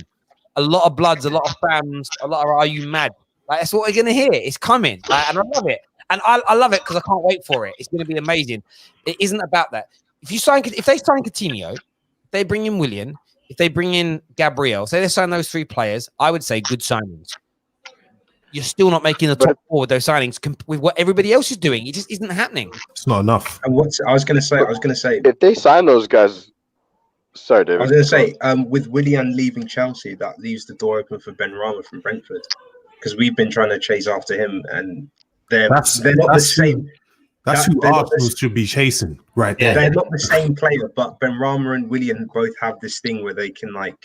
A lot of bloods, a lot of fans, a lot of are you mad? Like, that's what we're going to hear. It's coming. And I love it. And I love it because I can't wait for it. It's going to be amazing. It isn't about that. If they sign Coutinho, they bring in Willian, if they bring in Gabriel, say they sign those 3 players, I would say good signings. You're still not making the top 4 with those signings with what everybody else is doing. It just isn't happening. It's not enough. And I was going to say, if they sign those guys, sorry, David. I was going to say, with Willian leaving Chelsea, that leaves the door open for Ben Rama from Brentford, because we've been trying to chase after him, and they're not the same. That's who Arsenal should be chasing, right there. They're not the same player, but Ben Rama and Willian both have this thing where they can, like,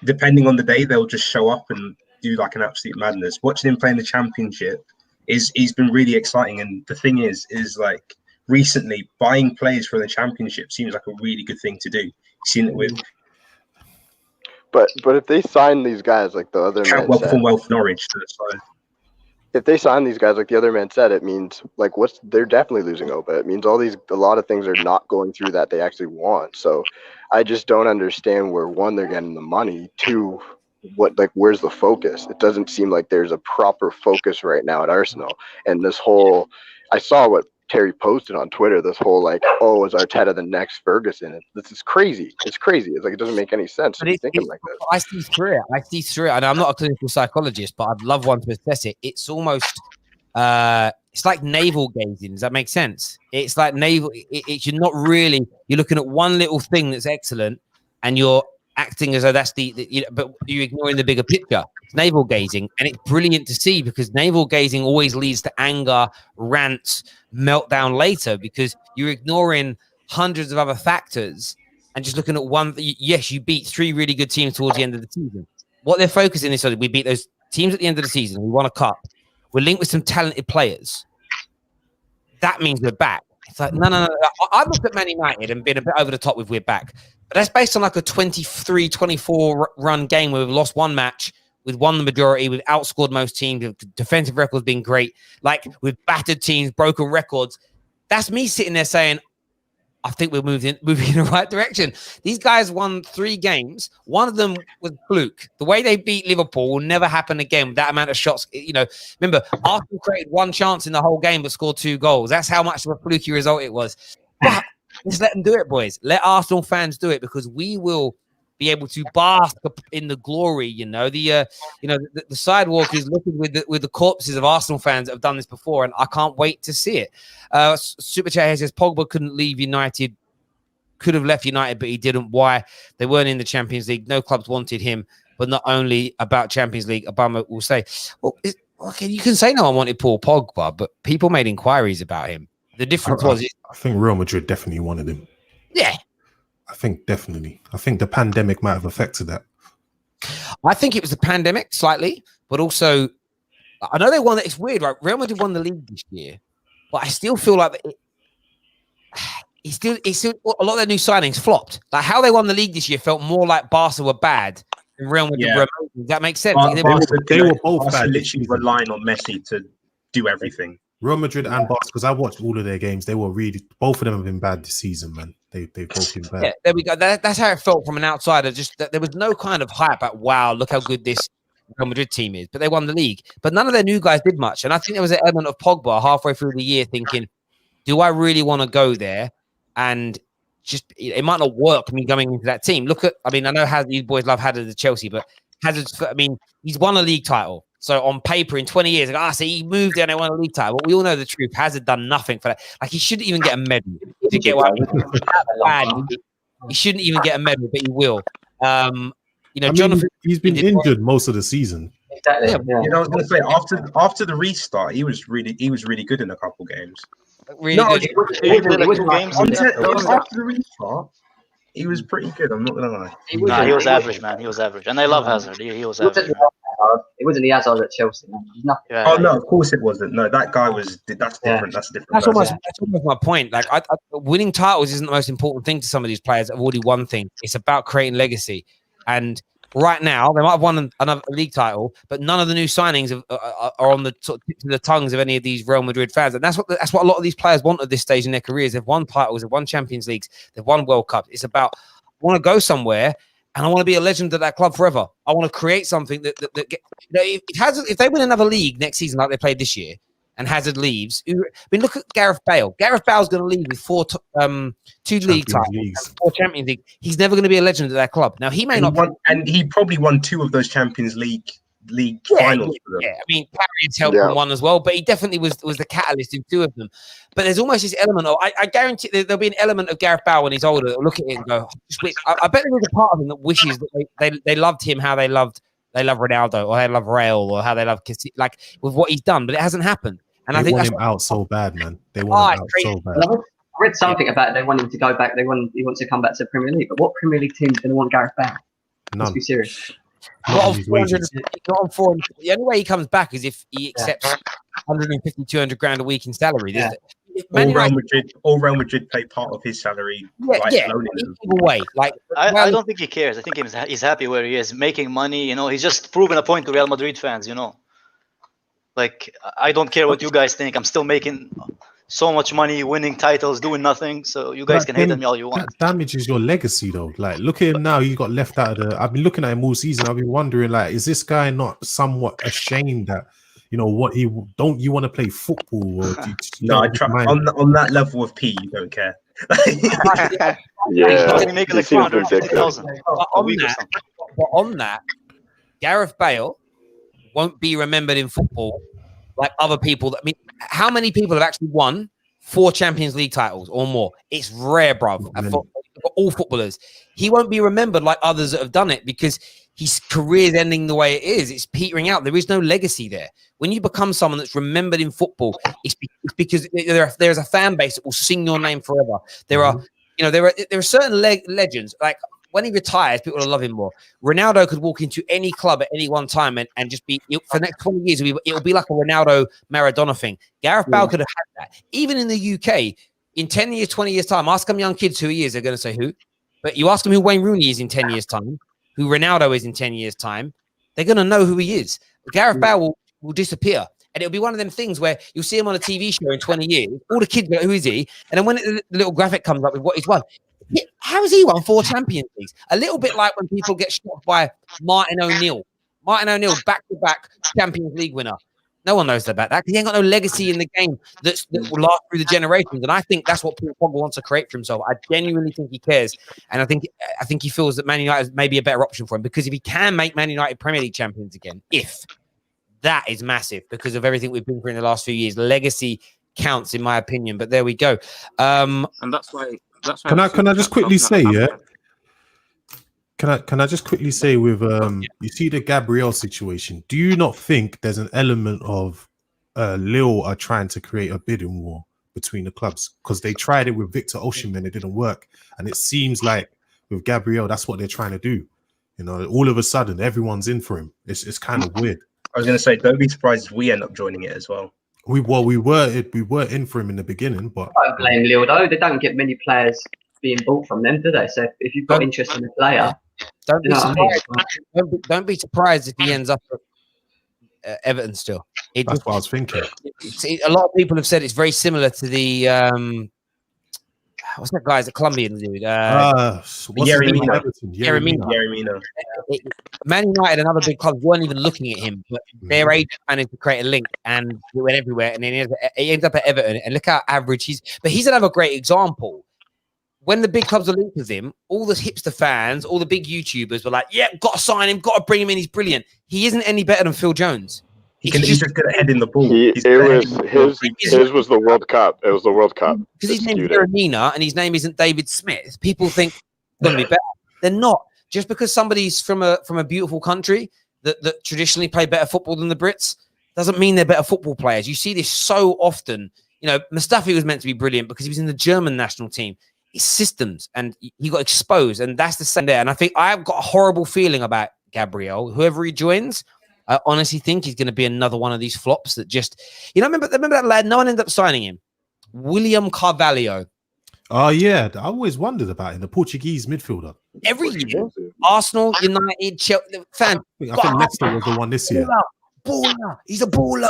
depending on the day, they'll just show up and do like an absolute madness. Watching him play in the Championship he's been really exciting. And the thing is like recently buying players for the Championship seems like a really good thing to do. You've seen it with. But if they sign these guys like the other man said, Norwich. If they sign these guys like the other man said, it means like they're definitely losing Oba. It means a lot of things are not going through that they actually want. So I just don't understand where, one, they're getting the money, 2, where's the focus? It doesn't seem like there's a proper focus right now at Arsenal. And this whole, I saw what Terry posted on Twitter, this whole like, oh, is Arteta the next Ferguson? This is crazy. It's crazy. It's like, it doesn't make any sense to be thinking like this. I see through it. And I'm not a clinical psychologist, but I'd love one to assess it. It's almost, it's like navel gazing. Does that make sense? It's like navel. You're not really, you're looking at one little thing that's excellent and you're acting as though that's but you're ignoring the bigger picture. It's navel gazing, and it's brilliant to see because navel gazing always leads to anger, rants, meltdown later because you're ignoring hundreds of other factors and just looking at one. Yes, you beat 3 really good teams towards the end of the season. What they're focusing is, we beat those teams at the end of the season. We won a cup. We're linked with some talented players. That means we're back. It's like, no. I've looked at Man United and been a bit over the top with we're back. But that's based on like a 23-24 run game where we've lost 1 match, we've won the majority, we've outscored most teams, the defensive record's been great. Like, we've battered teams, broken records. That's me sitting there saying, I think we're moving in the right direction. These guys won 3 games. One of them was fluke. The way they beat Liverpool will never happen again with that amount of shots. You know, remember, Arsenal created 1 chance in the whole game but scored 2 goals. That's how much of a fluky result it was. But just let them do it, boys. Let Arsenal fans do it because we will be able to bask in the glory. You know, the sidewalk is looking with the corpses of Arsenal fans that have done this before, and I can't wait to see it. Super Chat says Pogba couldn't leave United, could have left United, but he didn't. Why? They weren't in the Champions League. No clubs wanted him. But not only about Champions League, Obama will say, well, okay, you can say no one wanted Paul Pogba, but people made inquiries about him. The difference was, I think Real Madrid definitely wanted him. Yeah. I think definitely. I think the pandemic might have affected that. I think it was the pandemic slightly, but also I know they won. It's weird, right? Real Madrid won the league this year, but I still feel like it's still a lot of their new signings flopped. Like how they won the league this year felt more like Barca were bad than Real Madrid were amazing. Does that make sense? They were both bad. Literally relying on Messi to do everything. Real Madrid and Barca, because I watched all of their games. They were really, both of them have been bad this season, man. They've both been bad. Yeah, there we go. That's how it felt from an outsider. Just that there was no kind of hype at, wow, look how good this Real Madrid team is. But they won the league. But none of their new guys did much. And I think there was an element of Pogba halfway through the year thinking, do I really want to go there? And just, it might not work me going into that team. Look at, I mean, I know how these boys love Hazard at Chelsea, but Hazard's, I mean, he's won a league title. So on paper, in 20 years, so he moved there and they won a league title. But we all know the truth. Hazard done nothing for that. Like, he shouldn't even get a medal to get one. He shouldn't even get a medal, but he will. You know, I mean, Jonathan. he's been injured most of the season. Exactly. Yeah, Yeah. You know, I was going to say after the restart, he was really good in a couple games. Really No, good. After the restart, he was pretty good. I'm not going to lie. Nah, he was average, man. He was average, and I love Hazard. He was average. It wasn't the Hazard at Chelsea. Man. He's nothing. Oh no, of course it wasn't. No, that guy was. That's different. That's a different. That's person. almost my point. Like, winning titles isn't the most important thing to some of these players that have already won things. It's about creating legacy. And right now, they might have won another league title, but none of the new signings are on the sort of tips of the tongues of any of these Real Madrid fans. And that's what a lot of these players want at this stage in their careers. They've won titles, they've won Champions Leagues, they've won World Cups. It's about, I want to go somewhere and I want to be a legend at that club forever. I want to create something that if they win another league next season like they played this year, and Hazard leaves. I mean, look at Gareth Bale. Gareth Bale's going to leave with two league titles, 4 Champions League. He's never going to be a legend at that club. Now he may not, and he probably won 2 of those Champions League finals. Yeah, I mean, Paris helped him one as well, but he definitely was the catalyst in 2 of them. But there's almost this element of I guarantee there'll be an element of Gareth Bale when he's older. That'll look at it and go, I bet there is a part of him that wishes that they loved him how they love Ronaldo, or they love Real, or how they love like with what he's done, but it hasn't happened. And I think want him out so bad, man. They want him out so bad. I read something about they want him to go back. He wants to come back to the Premier League. But what Premier League team's going to want Gareth Bale? Let's be serious. Not on 400. The only way he comes back is if he accepts 150, 200 grand a week in salary. Yeah. All Real Madrid pay part of his salary. Either way, like I don't think he cares. I think he's happy where he is, making money. You know, he's just proven a point to Real Madrid fans. You know, like I don't care what you guys think. I'm still making so much money, winning titles, doing nothing. So you guys can hate me all you want. That damages your legacy, though. Like, look at him now. He got left out of the. I've been looking at him all season. I've been wondering, like, is this guy not somewhat ashamed that, you know, what he don't you want to play football? Or no, on that level of P, you don't care. Yeah, he's making like 450,000 a week or something. But on that, Gareth Bale won't be remembered in football like other people. I mean, how many people have actually won 4 Champions League titles or more? It's rare, bruv. For all footballers, he won't be remembered like others that have done it because his career's ending the way it is. It's petering out. There is no legacy there. When you become someone that's remembered in football, it's because there's a fan base that will sing your name forever. There are, you know, there are certain legends. Like when he retires, people will love him more. Ronaldo could walk into any club at any one time and just be, for the next 20 years, it'll be like a Ronaldo Maradona thing. Gareth Bale could have had that. Even in the UK, in 10 years, 20 years time, ask some young kids who he is, they're going to say who. But you ask them who Wayne Rooney is in 10 years time, who Ronaldo is in 10 years time, they're going to know who he is. But Gareth Bale will disappear. And it'll be one of them things where you'll see him on a TV show in 20 years, all the kids go, who is he? And then when the little graphic comes up with what he's won, how has he won 4 Champions Leagues? A little bit like when people get shocked by Martin O'Neill. Martin O'Neill, back-to-back Champions League winner. No one knows about that because he ain't got no legacy in the game that will last through the generations. And I think that's what Pogba wants to create for himself. I genuinely think he cares. And I think he feels that Man United may be a better option for him because if he can make Man United Premier League champions again, that is massive because of everything we've been through in the last few years. Legacy counts, in my opinion. But there we go. And that's why. Can I just quickly say, yeah? Can I just quickly say with you see the Gabriel situation? Do you not think there's an element of Lille are trying to create a bidding war between the clubs because they tried it with Victor Osimhen, it didn't work, and it seems like with Gabriel, that's what they're trying to do. You know, all of a sudden, everyone's in for him. It's kind of weird. I was going to say, don't be surprised if we end up joining it as well. We were in for him in the beginning, but I don't blame Lille though. They don't get many players being bought from them, do they? So if you've got interest in a player, don't be surprised if he ends up at Everton still. That's what I was thinking. A lot of people have said it's very similar to the what's that guy's a Colombian dude? Yeremina. Man United and other big clubs weren't even looking at him, but their agent managed to create a link and it went everywhere. And then he ends up at Everton. And look how average he's. But he's another great example. When the big clubs are linked with him, all the hipster fans, all the big YouTubers were like, "Yeah, got to sign him, got to bring him in. He's brilliant." He isn't any better than Phil Jones. He's just good at heading the ball. His was the World Cup. It was the World Cup. Because his name's Yeremina and his name isn't David Smith. People think going to be better. They're not. Just because somebody's from a beautiful country that traditionally play better football than the Brits doesn't mean they're better football players. You see this so often. You know, Mustafi was meant to be brilliant because he was in the German national team. It's systems, and he got exposed, and that's the same there. And I think I've got a horrible feeling about Gabriel. Whoever he joins, I honestly think he's going to be another one of these flops that just, you know, remember that lad? No one ended up signing him. William Carvalho. Oh yeah, I always wondered about him, the Portuguese midfielder. Every year, Arsenal, United, Chelsea, fan. I think Leicester was the one this year. Baller. He's a baller.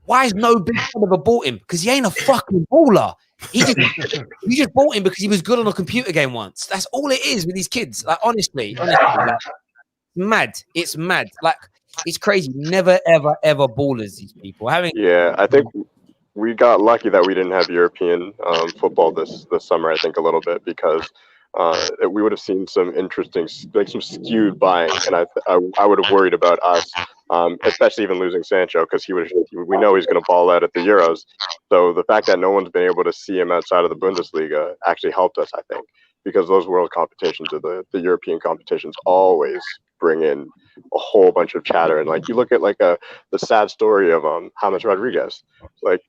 Why is no big fan ever bought him? Because he ain't a fucking baller. You just bought him because he was good on a computer game once. That's all it is with these kids. Like honestly, like, mad. It's mad. Like it's crazy. Never, ever, ever ballers. These people Yeah, I think we got lucky that we didn't have European football this summer. I think a little bit because we would have seen some interesting, like some skewed buying, and I would have worried about us, especially even losing Sancho because we know he's going to ball out at the Euros. So the fact that no one's been able to see him outside of the Bundesliga actually helped us, I think, because those world competitions or the European competitions always bring in a whole bunch of chatter. And like you look at like the sad story of James Rodriguez, like.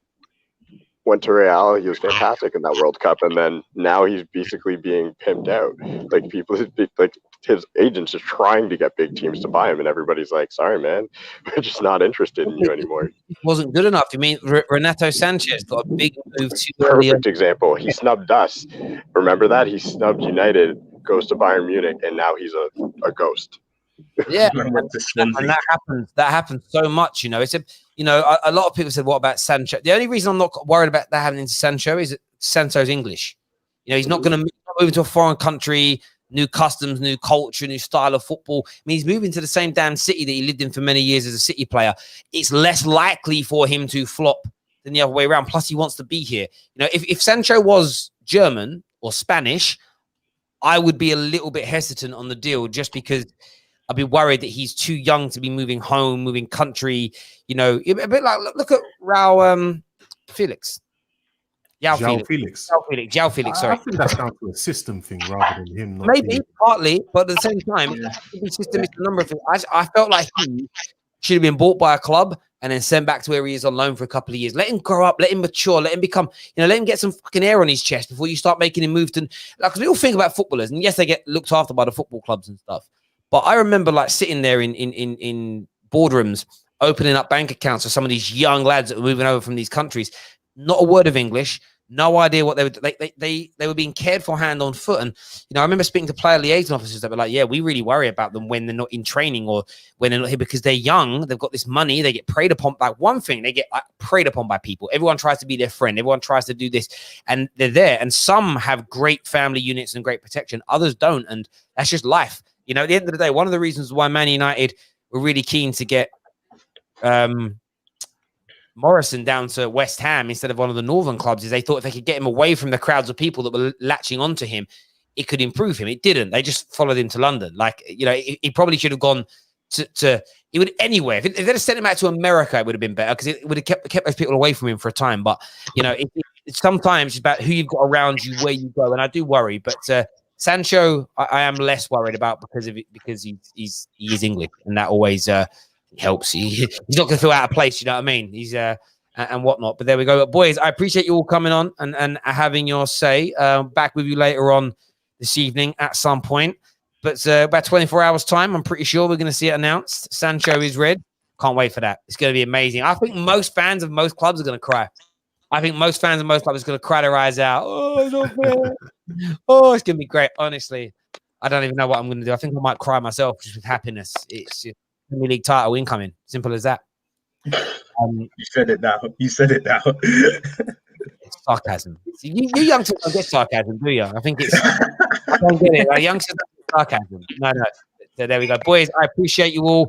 Went to Real, he was fantastic in that World Cup, and then now he's basically being pimped out. Like people, like his agents are trying to get big teams to buy him, and everybody's like, "Sorry, man, we're just not interested in you anymore." It wasn't good enough. You mean Renato Sanchez got a big move to perfect example. He snubbed us. Remember that? He snubbed United, goes to Bayern Munich, and now he's a ghost. Yeah, and that happens so much. You know, it's a lot of people said, "What about Sancho?" The only reason I'm not worried about that happening to Sancho is that Sancho's English. You know, he's not going to move to a foreign country, new customs, new culture, new style of football. I mean, he's moving to the same damn city that he lived in for many years as a City player. It's less likely for him to flop than the other way around. Plus, he wants to be here. You know, if Sancho was German or Spanish, I would be a little bit hesitant on the deal just because I'd be worried that he's too young to be moving home, moving country. You know, a bit like look at Raul Felix. João Felix. Sorry, I think that's down to a system thing rather than him. Maybe partly, but at the same time, the system is a number of things. I felt like he should have been bought by a club and then sent back to where he is on loan for a couple of years. Let him grow up, let him mature, let him become, let him get some fucking air on his chest before you start making him move to. Like, because we all think about footballers, and yes, they get looked after by the football clubs and stuff. But I remember like sitting there in boardrooms, opening up bank accounts for some of these young lads that were moving over from these countries. Not a word of English, no idea what they were. They were being cared for hand on foot. And I remember speaking to player liaison officers that were like, "Yeah, we really worry about them when they're not in training or when they're not here because they're young. They've got this money. They get preyed upon by one thing. They get preyed upon by people. Everyone tries to be their friend. Everyone tries to do this, and they're there. And some have great family units and great protection. Others don't, and that's just life." At the end of the day, one of the reasons why Man United were really keen to get Morrison down to West Ham instead of one of the northern clubs is they thought if they could get him away from the crowds of people that were latching onto him, it could improve him. It didn't. They just followed him to London. Like, he probably should have gone to he would anywhere. If they'd have sent him out to America, it would have been better because it would have kept those people away from him for a time. But, it's sometimes about who you've got around you, where you go. And I do worry, but Sancho, I am less worried about because he is English, and that always helps. He's not going to feel out of place. You know what I mean? He's and whatnot. But there we go, but boys. I appreciate you all coming on and having your say. Back with you later on this evening at some point. But about 24 hours time, I'm pretty sure we're going to see it announced. Sancho is red. Can't wait for that. It's going to be amazing. I think most fans of most clubs are going to cry. I think most fans of most clubs are going to cry their eyes out. Oh, it's not fair. Oh, it's going to be great. Honestly, I don't even know what I'm going to do. I think I might cry myself just with happiness. It's just Premier League title incoming. Simple as that. You said it now. It's sarcasm. You youngsters don't get sarcasm, do you? I think it's. I don't get it. Youngsters don't get sarcasm. No. So there we go. Boys, I appreciate you all.